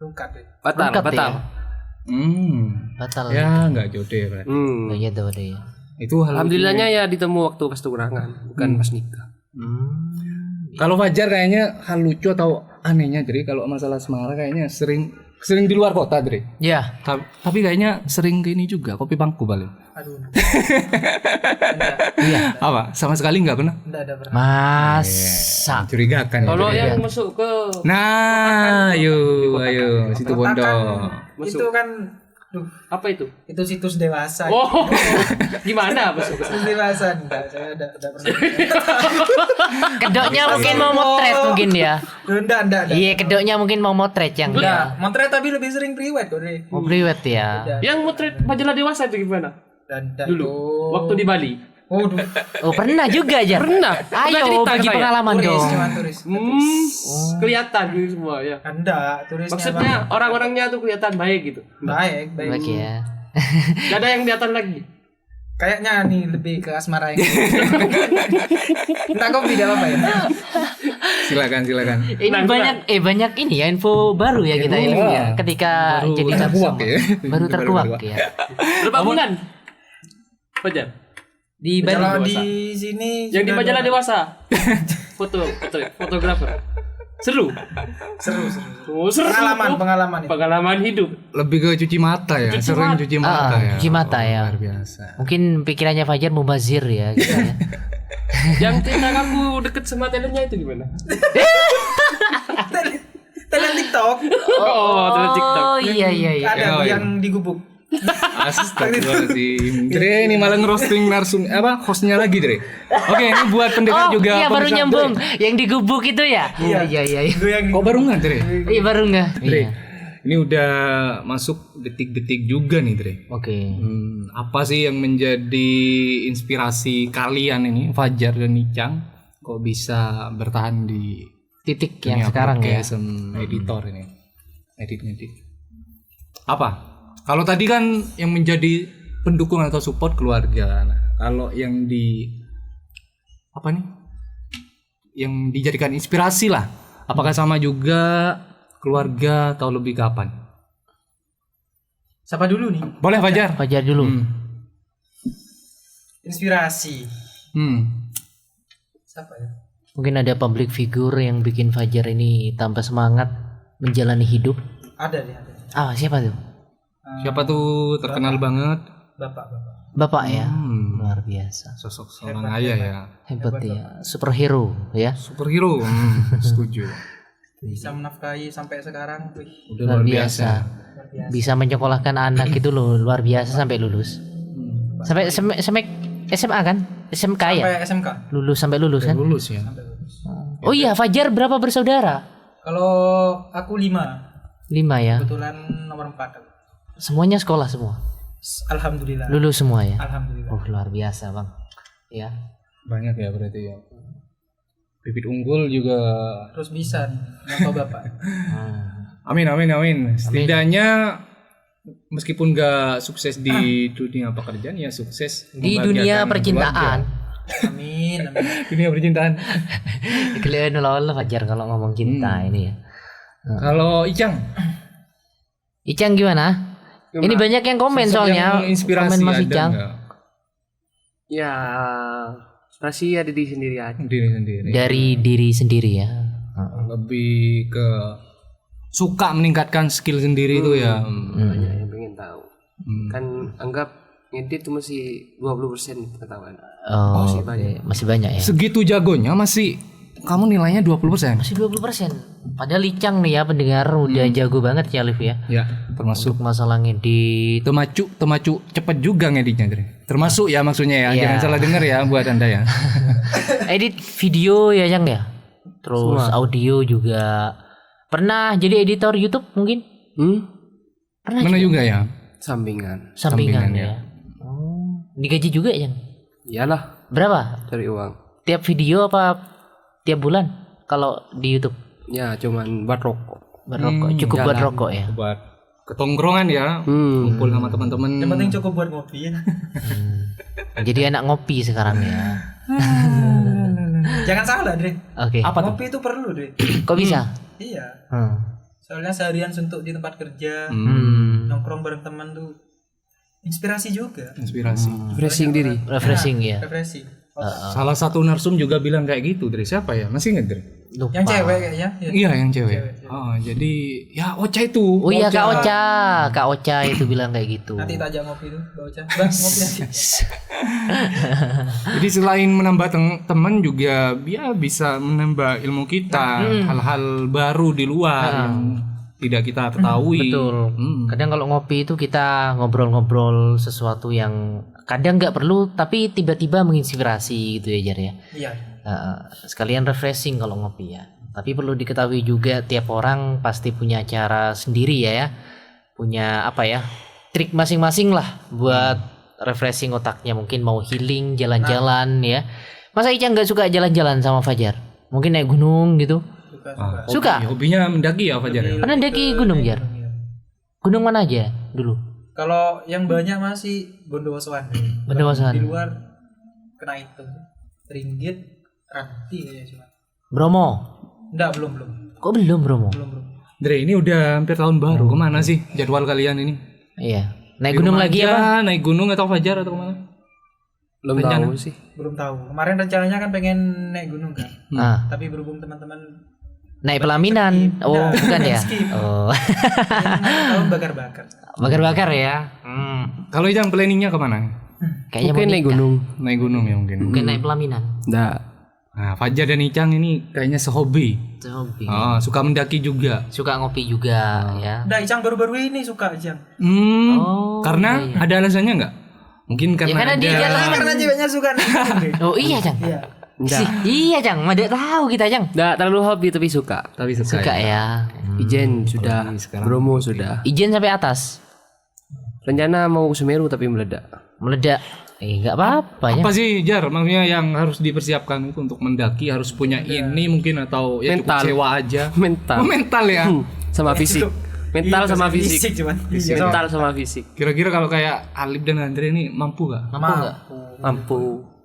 Rungkat deh. batal. Batal. Ya nggak jodoh berarti. Oh iya tuh deh. Itu hal Alhamdulillahnya ya ditemu waktu pas tunangan, bukan pas nikah. Kalau Fajar kayaknya hal lucu atau anehnya, Dri, kalau masalah asmara kayaknya sering di luar kota, Dri. Ya. Tapi kayaknya sering ke ini juga, kopi bangku paling. Aduh. Iya. Apa? Sama sekali nggak pernah? Enggak ada pernah. Masa. Curigakan ya. Kalau Dri. yang masuk ke Nah, ayo situ Bondo. Itu kan Duh, Apa itu? itu situs dewasa. Oh, gimana Mas? Situs dewasa enggak, saya udah pernah. Kedoknya mungkin mau motret mungkin ya. Enggak. Iya, kedoknya mungkin mau motret yang Enggak, motret tapi lebih sering priwet kok, Dre. mau priwet ya. Yang motret majalah dewasa itu gimana? Dan Dulu, waktu di Bali. Waduh. Oh, pernah juga aja. Pernah. Ayo cerita bagi ke saya. pengalaman Turis, dong. cuma turis. Kelihatan gitu semua ya. Enggak, turisnya Maksudnya orang-orangnya tuh kelihatan baik gitu. baik. Oke ya. Gak ada yang kelihatan lagi. Kayaknya nih lebih ke asmara yang. Entah kok tidak apa ya. Silakan. Ini banyak ini ya info baru ya kita ini ya. Ketika Baru jadi terkuak narsum. ya. Baru terkuak ya. Berapa bulan? Fajar. Di Bali. Kalau di sini Yang di sudah majalah ada- dewasa. Fotografer. Seru. seru. Oh, seru. Pengalaman itu. Pengalaman hidup. Lebih ke cuci mata ya, sering cuci mata ya. cuci mata ya. Luar biasa. Mungkin pikirannya Fajar mubazir ya gitu ya. Yang cerita kamu deket sama talentnya itu gimana? Talent TikTok Oh, talent TikTok. Oh iya. ada Oh, iya. yang digubuk. Astagfirullahaladzim. Dre ini malah ngerosting narsum hostnya lagi Dre. Oke, ini buat pendengar Oh juga. iya baru pemirsa. nyambung. Yang digubuk itu ya. Iya. Itu yang Kok baru nggak Dre? Iya baru nggak. Dre, Iya. ini udah masuk detik-detik juga nih Dre. Oke. Apa sih yang menjadi inspirasi kalian ini, Fajar dan Icang, kok bisa bertahan di Titik yang dunia sekarang ya. broadcast, editor ini, edit. Apa? Kalau tadi kan yang menjadi pendukung atau support keluarga. Nah, kalau yang apa nih? Yang dijadikan inspirasi lah. Apakah sama juga keluarga atau lebih kapan? siapa dulu nih? Boleh Fajar? Fajar dulu. Inspirasi. Siapa ya? Mungkin ada public figure yang bikin Fajar ini tambah semangat menjalani hidup. Ada. Ah, siapa tuh? Siapa tuh terkenal banget? Bapak. Bapak ya. Luar biasa. Sosok seorang ayah ya. Hebat ya. Superhero ya. Superhero. Setuju. Bisa menafkahi sampai sekarang. Wih, Udah Luar biasa. Bisa menyekolahkan anak itu loh luar biasa sampai lulus. Sampai SMA kan? SMK ya? sampai SMK. Sampai lulus kan? Lulus ya. Oh iya, Fajar berapa bersaudara? Kalau aku 5, 5 ya. kebetulan nomor 4 aku. Semuanya sekolah semua. Alhamdulillah. Lulus semua ya. Alhamdulillah. Oh, luar biasa, Bang. Ya. Banyak ya berarti ya. Bibit unggul juga. Terus bisa nih, bapak-bapak. Amin. Setidaknya meskipun gak sukses di dunia pekerjaan ya sukses Di dunia membahagiakan percintaan. Amin. dunia percintaan. Kalian Allah Fajar kalau ngomong cinta ini ya. Kalau Icang Icang gimana? Ini banyak yang komen sosok soalnya. yang inspirasi Komen Mas ada Icang. nggak? Ya, inspirasi ada di sendiri aja. Diri sendiri. Dari diri sendiri ya. Lebih ke suka meningkatkan skill sendiri itu ya. Banyak yang pengen tahu. Kan anggap ngedit itu masih 20% pengetahuan. Oh, Masih oke. banyak. Masih banyak ya. Segitu jagonya masih kamu nilainya 20%. Masih 20%. Padahal Icang nih ya pendengar udah jago banget ya Alif ya. Ya, termasuk Untuk masalah ngedit. Temacu cepet juga ngeditnya Dre. Termasuk ya maksudnya ya, Iya. jangan salah dengar ya buat Anda ya. Edit video ya Cang ya. Terus audio juga. Pernah jadi editor YouTube mungkin? Pernah Mana juga ya? Sampingan. sampingan ya. Oh, digaji juga ya Cang? Iyalah, Berapa? cari uang. Tiap video apa tiap bulan kalau di YouTube? Ya, cuman buat rokok. Buat rokok. Cukup buat jalan. rokok ya. Buat ketongkrongan ya, kumpul sama teman-teman. Yang penting cukup buat ngopi ya. Jadi anak ngopi sekarang ya. Jangan salah, Dre. Oke. Ngopi itu perlu, Dre. Kok bisa? Iya. Hmm. Soalnya seharian suntuk di tempat kerja, nongkrong bareng teman tuh inspirasi juga. Inspirasi. Refreshing diri. Refreshing ya. Refreshing. Salah satu narsum juga bilang kayak gitu Dre. Siapa ya? Masih inget Dre? Lupa. Yang cewek kayaknya. Ya. Iya yang cewek. Oh, jadi ya Ocha itu. Oh iya Kak Ocha itu bilang kayak gitu. Nanti tajak ngopi tuh, Mbak Ocha. Bang, ngopi aja. Jadi selain menambah teman juga dia bisa menambah ilmu kita, hal-hal baru di luar yang tidak kita ketahui. Betul. Kadang kalau ngopi itu kita ngobrol-ngobrol sesuatu yang kadang nggak perlu tapi tiba-tiba menginspirasi gitu ya Jar ya. Iya. Sekalian refreshing kalau ngopi ya. Tapi perlu diketahui juga tiap orang pasti punya cara sendiri ya. Punya apa ya? Trik masing-masing lah buat refreshing otaknya. Mungkin mau healing, jalan-jalan ya. Masa Ica nggak suka jalan-jalan sama Fajar? Mungkin naik gunung gitu. Suka? Hobinya mendaki ya Fajar ya? Pernah daki gunung Jar? Gunung mana aja dulu? Kalau yang banyak masih Bondowosoan. Bondowosoan. Di luar kena itu. Ringgit, Ranti ya cuma. Bromo? Enggak, belum. Kok belum Bromo? Belum. Dre, ini udah hampir tahun baru. Kemana sih jadwal kalian ini? Iya. Naik Di gunung rumah lagi aja, apa? Naik gunung atau Fajar atau kemana? Belum Rencana? tahu sih. Belum tahu. Kemarin rencananya kan pengen naik gunung kan. Nah, Tapi berhubung teman-teman naik pelaminan. Oh, Nah, bukan ya? skip. Oh. tahun bakar-bakar. Bakar-bakar ya. Kalau yang planningnya kemana? Kayaknya Mungkin mau naik nikah. gunung. Naik gunung ya mungkin. Mungkin naik pelaminan. Nggak. Nah, Fajar dan Icang ini kayaknya sehobi. Itu hobi. Suka mendaki juga. Suka ngopi juga ya. Udah, Icang baru-baru ini suka Icang. Karena ada alasannya nggak? Mungkin karena, karena dia jalan. Karena ceweknya suka naik gunung deh. Oh iya, Jang. Iya. Sih, iya, Jang. Mada tahu kita, Jang. Nggak terlalu hobi tapi suka. tapi suka. Suka ya. ya. Ijen sudah, sekarang. Bromo sudah. Ijen sampai atas. Rencana mau Semeru tapi meledak. Meledak. Enggak apa-apa ya. Apa sih Jar? Maksudnya yang harus dipersiapkan itu untuk mendaki harus punya ini mungkin atau ya cukup Mental. sewa aja. Mental. Oh, mental ya. Sama fisik. Mental Iya, sama fisik fisik. cuman. Mental sama fisik. Kira-kira kalau kayak Alip dan Andre ini mampu gak? Mampu enggak? Mampu.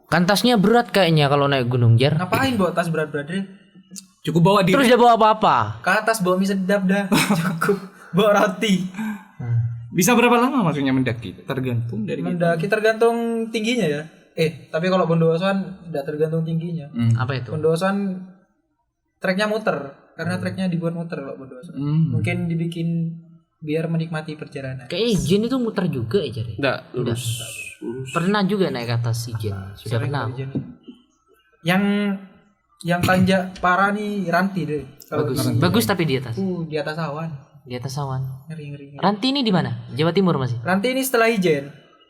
Kan tasnya berat kayaknya kalau naik gunung, Jar. Ngapain bawa tas berat-berat deh? Cukup bawa diri. Terus dia bawa apa-apa? Ke atas bawa mie sedap dah. Cukup. Bawa roti. Bisa berapa lama maksudnya mendaki? Tergantung dari kita. Mendaki tergantung tingginya ya. Tapi kalau Bondowosoan tidak tergantung tingginya. Apa itu? Bondowosoan treknya muter karena treknya dibuat muter kalau Bondowosoan. Mungkin dibikin biar menikmati perjalanan. Kayak Ijen itu muter juga ya, Jar. Nggak, lurus. Pernah juga naik ke atas Ijen. Sudah pernah. Yang tanjak parah nih Ranti deh. Kalau Bagus tapi di atas. di atas awan. Di atas awan. Ngeri. Ranti ini di mana? Jawa Timur masih? Ranti ini setelah Ijen.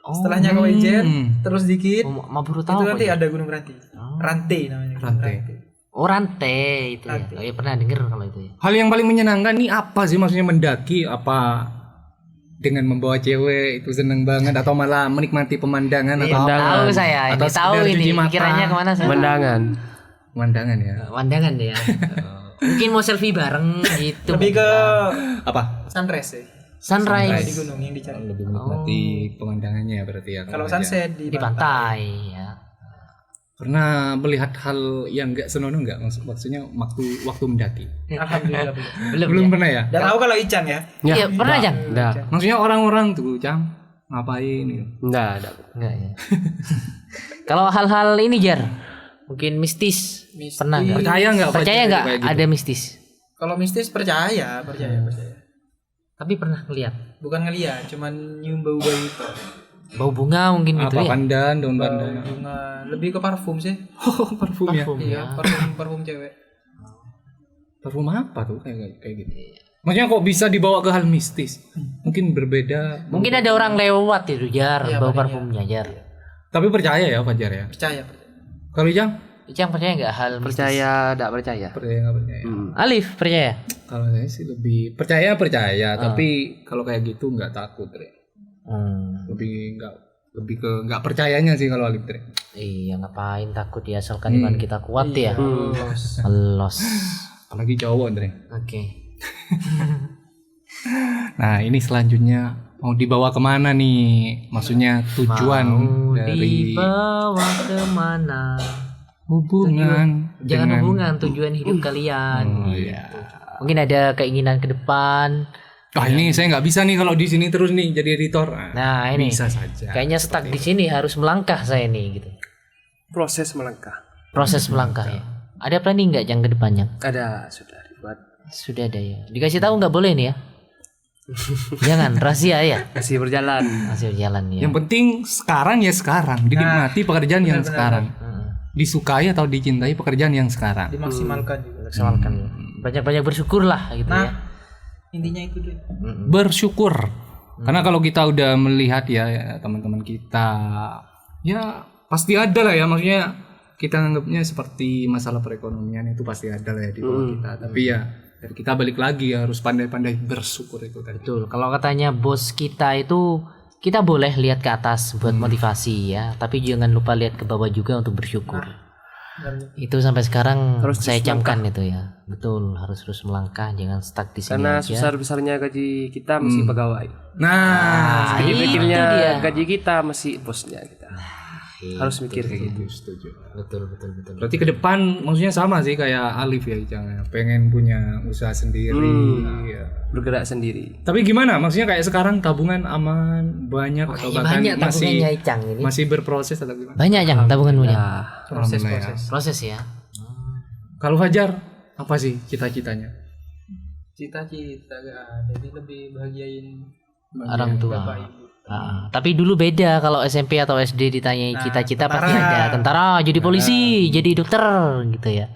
Setelahnya kau Ijen, terus dikit. Oh, baru Itu tahu. nanti kok ya. ada Gunung Ranti. Ranti namanya. Ranti. Oh, rantai itu ya. Oh, ya pernah denger kalau itu ya. Hal yang paling menyenangkan nih apa sih maksudnya mendaki? Apa dengan membawa cewek itu seneng banget atau malah menikmati pemandangan atau Tahu saya, ini Atau tahu sekedar ini cuci mata. pikirannya kemana saya. Pemandangan. pemandangan ya? Wandangan ya. Mungkin mau selfie bareng gitu. Lebih ke Apa? sunrise ya. sunrise Di gunung yang dicari. Lebih menikmati pemandangannya ya berarti ya. Kalau aja. sunset di pantai ya. Pernah melihat hal yang enggak senonoh enggak? Maksudnya waktu mendaki? Alhamdulillah belum. Belum pernah ya? Dan tahu kalau Ican ya. Iya, pernah Jang? Enggak. Maksudnya orang-orang tuh, Cang, ngapain gitu? Enggak. Enggak ya. Kalau hal-hal ini Jar, mungkin mistis. Pernah enggak? Percaya enggak? Percaya enggak kayak gitu? ada mistis? Kalau mistis percaya. Tapi pernah ngeliat Bukan ngeliat, cuman nyium bau-bau bau bunga mungkin gitu Apa ya. pandan, daun bau pandan? bunga. Lebih ke parfum sih. Oh, parfum ya? Parfum Iya, ya. parfum cewek. Parfum apa tuh kayak gitu? Maksudnya kok bisa dibawa ke hal mistis? Mungkin berbeda. Mungkin ada orang lewat itu Jar, Iya, bau paling parfumnya Jar. Tapi percaya ya Fajar ya? Percaya. Kalau Jang? Icang percaya enggak hal mistis? Percaya, enggak percaya. Percaya nggak percaya? Alif percaya? Kalau saya sih lebih percaya, tapi kalau kayak gitu nggak takut, Re. Lebih ke nggak percayanya sih kalau Alif, Re. Iya, ngapain takut ya, asalkan iman kita kuat ya. Los. Apalagi cowok, Re. Oke. Nah ini selanjutnya mau dibawa kemana nih? Maksudnya tujuan dari Dibawa kemana? hubungan Jangan dengan- hubungan, tujuan hidup kalian. Oh, gitu. iya. Mungkin ada keinginan ke depan. Wah ini saya nggak bisa nih kalau di sini terus nih jadi editor. Nah ini bisa saja. kayaknya stuck di sini, harus melangkah saya nih gitu. Proses melangkah. Proses melangkah ya. Ada planning nggak yang ke depannya? Ada, sudah dibuat. Sudah ada ya. Dikasih tahu nggak boleh nih ya? Jangan, rahasia ya. Masih berjalan. Masih berjalan ya. Yang penting sekarang ya sekarang dinikmati pekerjaan yang sekarang. Disukai atau dicintai pekerjaan yang sekarang. Dimaksimalkan juga. Maksimalkan. Banyak-banyak bersyukur lah gitu ya. Intinya itu deh. bersyukur. Karena kalau kita udah melihat ya teman-teman kita, ya pasti ada lah ya, maksudnya kita anggapnya seperti masalah perekonomian itu pasti ada lah ya di bawah kita. Tapi ya dari kita balik lagi harus pandai-pandai bersyukur itu tadi. Betul. Kalau katanya bos kita itu, kita boleh lihat ke atas buat motivasi ya, tapi jangan lupa lihat ke bawah juga untuk bersyukur. Itu sampai sekarang Harus saya terus camkan itu ya. Betul, harus terus melangkah, jangan stuck di sini Karena aja. besar-besarnya gaji kita masih pegawai. Nah, Itu Pikirnya dia. gaji kita masih bosnya kita. Harus mikir kayak gitu. setuju. Betul. Berarti ke depan maksudnya sama sih kayak Alif ya, jangan pengen punya usaha sendiri. Ya. Bergerak sendiri. Tapi gimana? Maksudnya kayak sekarang tabungan aman banyak atau bahkan Banyak tabungannya masih Icang ini. masih berproses atau gimana? Banyak Cang tabungan punya. Nah, Proses ya. Kalau Fajar apa sih cita-citanya? Cita-cita gak ada, dia lebih bahagiain Orang tua. bapak ibu. Tapi dulu beda kalau SMP atau SD ditanyai cita-cita pasti ada tentara, jadi polisi, jadi dokter gitu ya.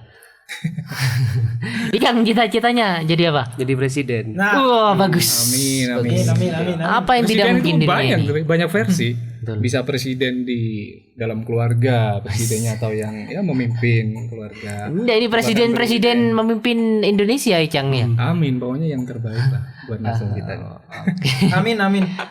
Ikan cita-citanya jadi apa? jadi presiden. Wah bagus. Amin. Amin. Apa yang tidak Presiden mungkin itu di dunia banyak, ini? banyak versi. Bisa presiden di dalam keluarga, presidennya atau yang ya memimpin keluarga. Enggak, ini presiden memimpin Indonesia Icang ya. Amin, pokoknya yang terbaik lah buat nasional kita. Amin.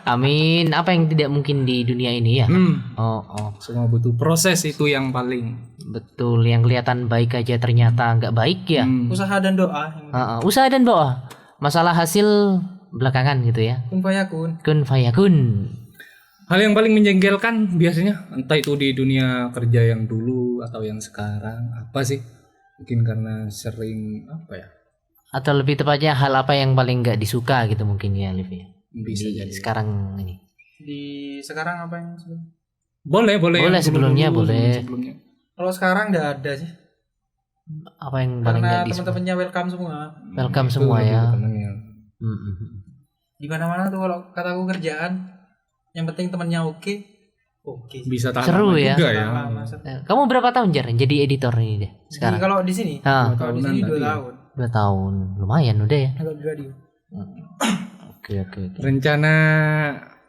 Amin. Apa yang tidak mungkin di dunia ini ya? Oh. Semua butuh proses, itu yang paling. Betul, yang kelihatan baik aja ternyata nggak baik ya. Usaha dan doa. Usaha dan doa. Masalah hasil belakangan gitu ya. Kun fayakun. Kun fayakun. Hal yang paling menjengkelkan biasanya entah itu di dunia kerja yang dulu atau yang sekarang apa sih? Mungkin karena sering apa ya? Atau lebih tepatnya hal apa yang paling nggak disuka gitu mungkin ya Liv ya. Bisa Di jadi. sekarang ini. Di sekarang apa yang sebelum? Boleh Boleh, yang sebelumnya dulu-dulu, boleh. sebelumnya. Kalau sekarang nggak ada sih. Apa yang paling Karena nggak disuka? teman-temannya welcome semua. Welcome Itu semua lebih ya. ke temennya. Di mana-mana tuh kalau kataku kerjaan, yang penting temennya oke. Bisa tahan Seru lama ya. juga ya. Kamu berapa tahun Jar jadi editor ini deh sekarang? Kalau di sini, Ah, kalau di sini 2 tahun. 2 tahun. Lumayan udah ya. Kalau di radio. Oke. Rencana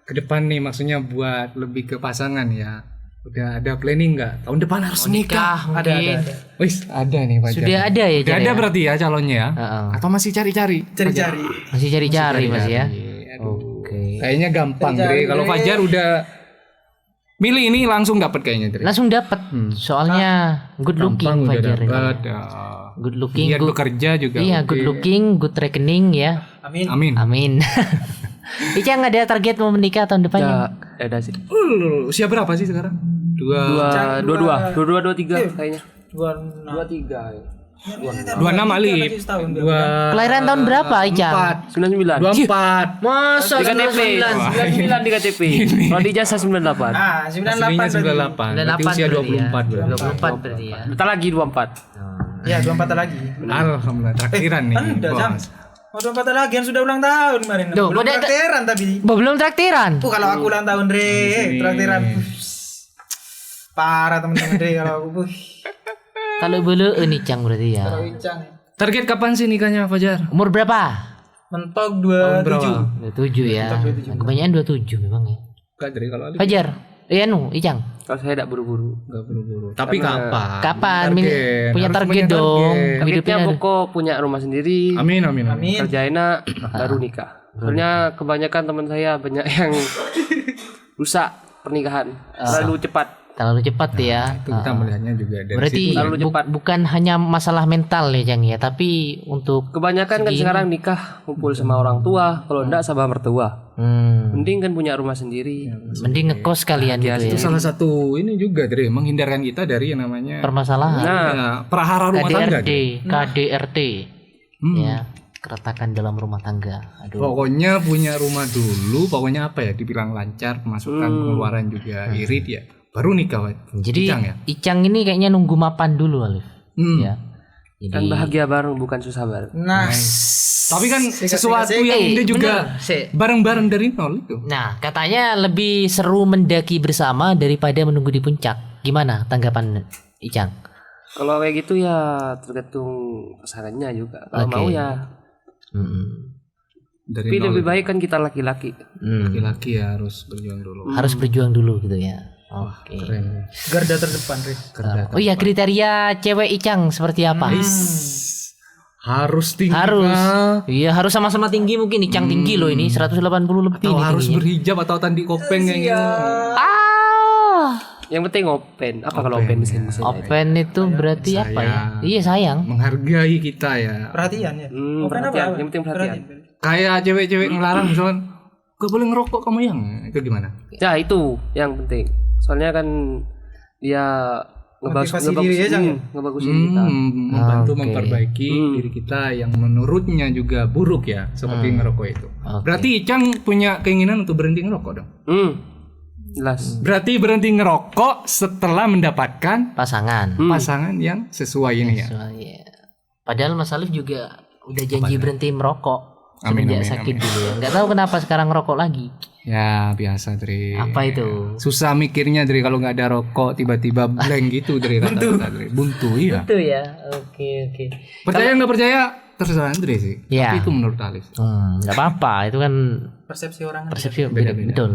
ke depan nih maksudnya buat lebih ke pasangan ya. Udah ada planning nggak? Tahun depan harus nikah. Mungkin. Wis, ada nih Pak. Sudah ada ya Udah Jar ada ya? berarti ya calonnya ya? Heeh. Atau masih cari-cari? Cari-cari. Masih cari-cari Mas ya. Aduh. Oke. Kayaknya gampang Cari-cari, Dre. Kalau Dre. Fajar udah milih ini langsung dapat kayaknya Dre. Langsung dapat. Soalnya good looking Gampang udah Fajar ini. dapat. Good looking, Giat good, bekerja juga. iya oke. good looking, good rekening ya. Amin. Amin. Amin. Icang ada target mau menikah tahun depan ya? Ada sih. Usia berapa sih sekarang? Dua, 23 kayaknya. 26. 23. 26 Ali. Setahun. Kelahiran tahun berapa Icang? 99. 24. Masa Di KTP. 99 di KTP. Kalau di jasa 98. Ah, 98 Aslinya berarti. 98. Berarti usia berarti ya. 24 berarti. 24 berarti ya. Bentar lagi 24. Ya, 24 lagi. Alhamdulillah traktiran nih. Anda, Jam. Bos. Oh, 24 lagi yang sudah ulang tahun kemarin. Duh, Belum pada- traktiran tapi. Belum traktiran. Kalau aku ulang tahun, Dre, traktiran. Parah teman-teman Dre kalau aku. Kalau belum Icang berarti ya. Kalau Icang Target kapan sih nikahnya Fajar? Umur berapa? mentok Berapa? 27. 27 ya. Kebanyakan 27 memang ya. Enggak Dre kalau Ali Fajar. Iya Icang. Kalau saya tidak buru-buru. enggak buru-buru. Tapi kapan? Kapan? Harus Punya target punya dong. target. Hidupnya Targetnya pokok punya rumah sendiri, Amin amin. Amin. kerja enak, baru nikah. Soalnya kebanyakan teman saya banyak yang rusak pernikahan, terlalu cepat. terlalu cepat ya. Itu kita melihatnya juga dari Berarti situ. Terlalu cepat. bukan hanya masalah mental ya Jang ya, tapi untuk Kebanyakan kan sekarang nikah kumpul sama orang tua, kalau enggak sama mertua. Mending kan punya rumah sendiri. mending ngekos kalian gitu Itu ya. salah satu ini juga Dre, menghindarkan kita dari yang namanya Permasalahan ya, prahara rumah tangga. KDRT, KDRT. Ya, keretakan dalam rumah tangga. Aduh. Pokoknya punya rumah dulu, pokoknya apa ya, dibilang lancar, pemasukan pengeluaran juga irit ya. Baru nikah, Wak. Jadi Icang ya? Icang ini kayaknya nunggu mapan dulu Alif. Ya. Jadi Kan bahagia bareng bukan susah bareng. Nah, Tapi kan sesuatu yang ini juga bener. bareng-bareng dari nol itu. Nah, katanya lebih seru mendaki bersama daripada menunggu di puncak. Gimana tanggapan Icang? Kalau kayak gitu ya tergantung pasangannya juga. Kalau Oke. mau ya Dari Tapi nol. lebih baik kan kita laki-laki. Laki-laki ya harus berjuang dulu. Harus berjuang dulu gitu ya. Oke. Keren. Garda terdepan, Riz. Oh iya, kriteria cewek Icang seperti apa? Harus tinggi Harus. kah? Iya, harus sama-sama tinggi mungkin. Icang tinggi loh ini 180 lebih Atau nih harus tingginya. berhijab atau tandi kopeng kayak gitu. Yang penting open. Apa kalau open mesin? Open itu berarti apa ya? Iya, sayang. Menghargai kita ya. Perhatian ya. Open Perhatian. apa? Yang penting perhatian. Kayak cewek-cewek ngelarang misalkan gak boleh ngerokok kamu yang itu gimana? Ya itu yang penting. Soalnya kan dia Motivasi diri ya, Cang, ya? ngebagusin kita. Membantu Oke. memperbaiki diri kita yang menurutnya juga buruk ya, seperti ngerokok itu. Oke. Berarti Icang punya keinginan untuk berhenti ngerokok dong? Jelas. Berarti berhenti ngerokok setelah mendapatkan Pasangan. pasangan yang sesuai ini ya. Soalnya. Padahal Mas Alif juga udah janji berhenti merokok Amin, semenjak amin, sakit dulu ya. Nggak tahu kenapa sekarang ngerokok lagi. Ya biasa Dri. Apa itu? Susah mikirnya Dri kalau nggak ada rokok tiba-tiba blank gitu Dri. Rata-rata, Dri. Buntu iya. Itu ya. Oke. Percaya nggak percaya terserah Dri sih. Ya. Tapi itu menurut Alif. Nggak apa-apa. Itu kan Persepsi orang. persepsi beda-beda. Betul.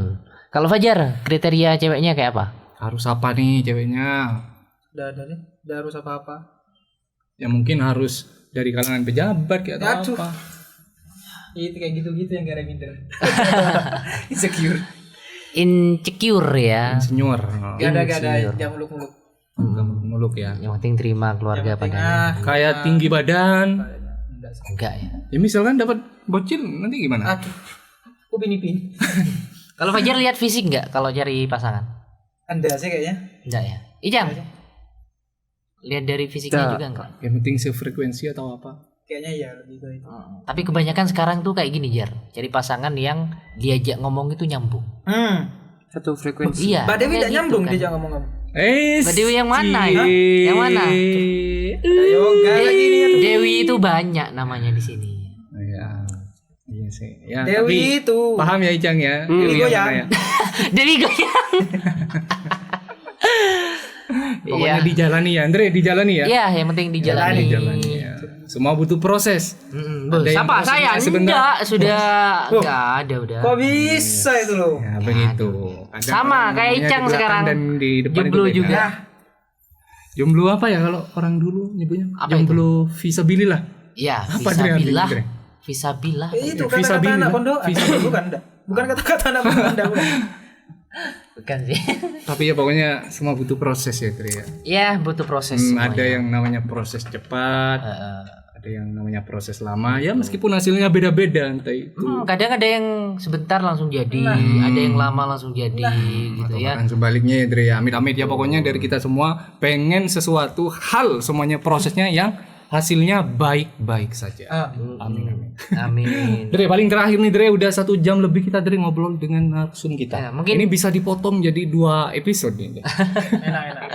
Kalau Fajar, kriteria ceweknya kayak apa? Harus apa nih ceweknya? Udah ada nih. Udah harus apa-apa. Ya mungkin harus dari kalangan pejabat kayak atau Aduh. apa. Itu kayak gitu-gitu yang gak ada minder. Insecure. Insecure ya. Insinyur. Gak ada. Jangan muluk-muluk. Muluk ya. Yang penting terima keluarga padanya. Kayak tinggi badan. Enggak ya. Ya misalkan dapat bocil nanti gimana? Aduh. Upin-ipin. Kalau Fajar lihat fisik nggak kalau cari pasangan? Anda sih kayaknya. Enggak ya. Ijang. Lihat dari fisiknya juga enggak? Yang penting sefrekuensi atau apa? Kayaknya iya lebih ke itu. Tapi kebanyakan sekarang tuh kayak gini Jar. Cari pasangan yang diajak ngomong itu nyambung. Satu frekuensi. Iya. Mbak Dewi kayak tidak nyambung kan. dia ngomong-ngomong. Mbak Dewi yang mana ya? Yang mana? Yoga lagi nih. Dewi itu banyak namanya di sini. Iya. Iya sih. Ya, Dewi tapi itu. paham ya Icang ya? Dewi Yang goyang. mana ya? Dewi goyang. Pokoknya dijalani ya, Andre, dijalani ya. Iya, yang penting dijalani. Dijalani ya. Semua butuh proses. Ada yang siapa? prosesnya Saya sebentar. enggak, sudah enggak ada udah. Kok bisa itu loh? Ya begitu. Kadang Sama, orang kayak ngomongnya Icang di belakang sekarang. dan di depan Jomblo itu beda. juga. Jomblo apa ya kalau orang dulu nyebutnya? Apa Jomblo visabilillah. Iya, Apa Dre, visabilah. Dre? Visabilah. Itu Visabilillah. kata-kata anak pondok. Visabilillah. Bukan enggak. Bukan kata-kata anak pondok. Bukan sih. Tapi ya pokoknya semua butuh proses ya, Tri ya. Ya, butuh proses Ada yang namanya proses cepat, ada yang namanya proses lama. Ya meskipun hasilnya beda-beda entah itu. kadang ada yang sebentar langsung jadi, ada yang lama langsung jadi gitu ya. Bahkan sebaliknya ya, Dre ya. Amit-amit ya pokoknya dari kita semua pengen sesuatu hal semuanya prosesnya yang hasilnya baik-baik saja. Amin amin. Amin. Dre paling terakhir nih Dre udah 1 jam lebih kita Dre ngobrol dengan narsum kita. Ya, mungkin- ini bisa dipotong jadi 2 episode nih. Dre. Enak-enak.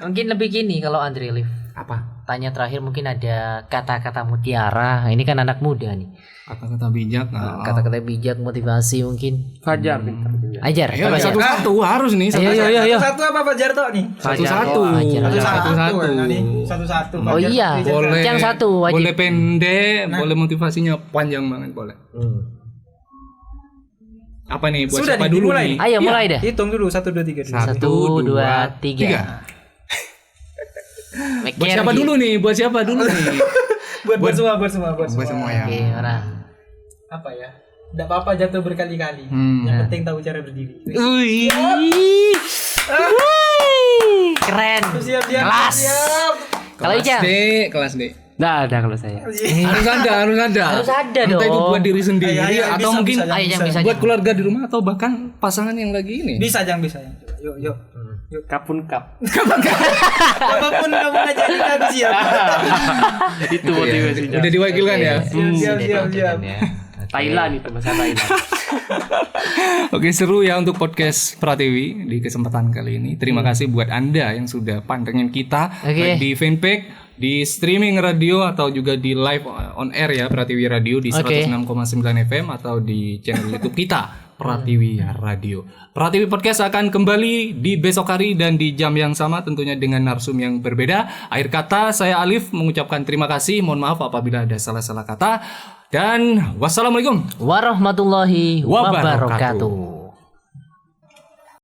Mungkin lebih gini kalau Andre Liv. Apa? Tanya terakhir mungkin ada kata-kata mutiara. Ini kan anak muda nih. Kata-kata bijak. Kata-kata bijak, motivasi mungkin. Fajar pintar juga. Ajar. Ayo Fajar. satu-satu harus nih. Ayo. Satu apa Fajar tok nih? Satu-satu. Fajar. Satu-satu. Satu-satu. Oh iya. Boleh. Yang satu wajib. Boleh pendek, boleh motivasinya panjang banget boleh. Apa nih buat Sudah siapa nih, dulu dimulai nih? nih. Ayo mulai dah. Hitung dulu 1 2 3 dulu. 1, 2, 3. Buat siapa dulu nih? Buat siapa dulu nih? Buat semua. Buat semua ya. Oke, orang. Apa ya? Tidak apa-apa jatuh berkali-kali. Hmm. Yang penting tahu cara berdiri. Wih. Keren. Siap. Kelas. Siap. Kalau Ijang? Kelas D. Nggak ada kalau saya. Harus ada. Harus ada Entah itu dong. buat diri sendiri Ayo, atau bisa, mungkin bisa, Ayo yang bisa. buat keluarga di rumah atau bahkan pasangan yang lagi ini. Bisa Jang, bisa. Yuk. Kapun kap. Apapun kamu ngajak kita siap. Itu motivasinya. Udah diwakilkan ya. Siap. Thailand itu bahasa Thailand. Oke, seru ya untuk podcast Pratiwi di kesempatan kali ini. Terima kasih buat Anda yang sudah pantengin kita baik di fanpage, di streaming radio atau juga di live on air ya Pratiwi Radio di 106,9 FM atau di channel YouTube kita Pratiwi Radio. Pratiwi Podcast akan kembali di besok hari dan di jam yang sama tentunya dengan narsum yang berbeda. Akhir kata saya Alif mengucapkan terima kasih. Mohon maaf apabila ada salah-salah kata. Dan wassalamualaikum Warahmatullahi wabarakatuh. wabarakatuh.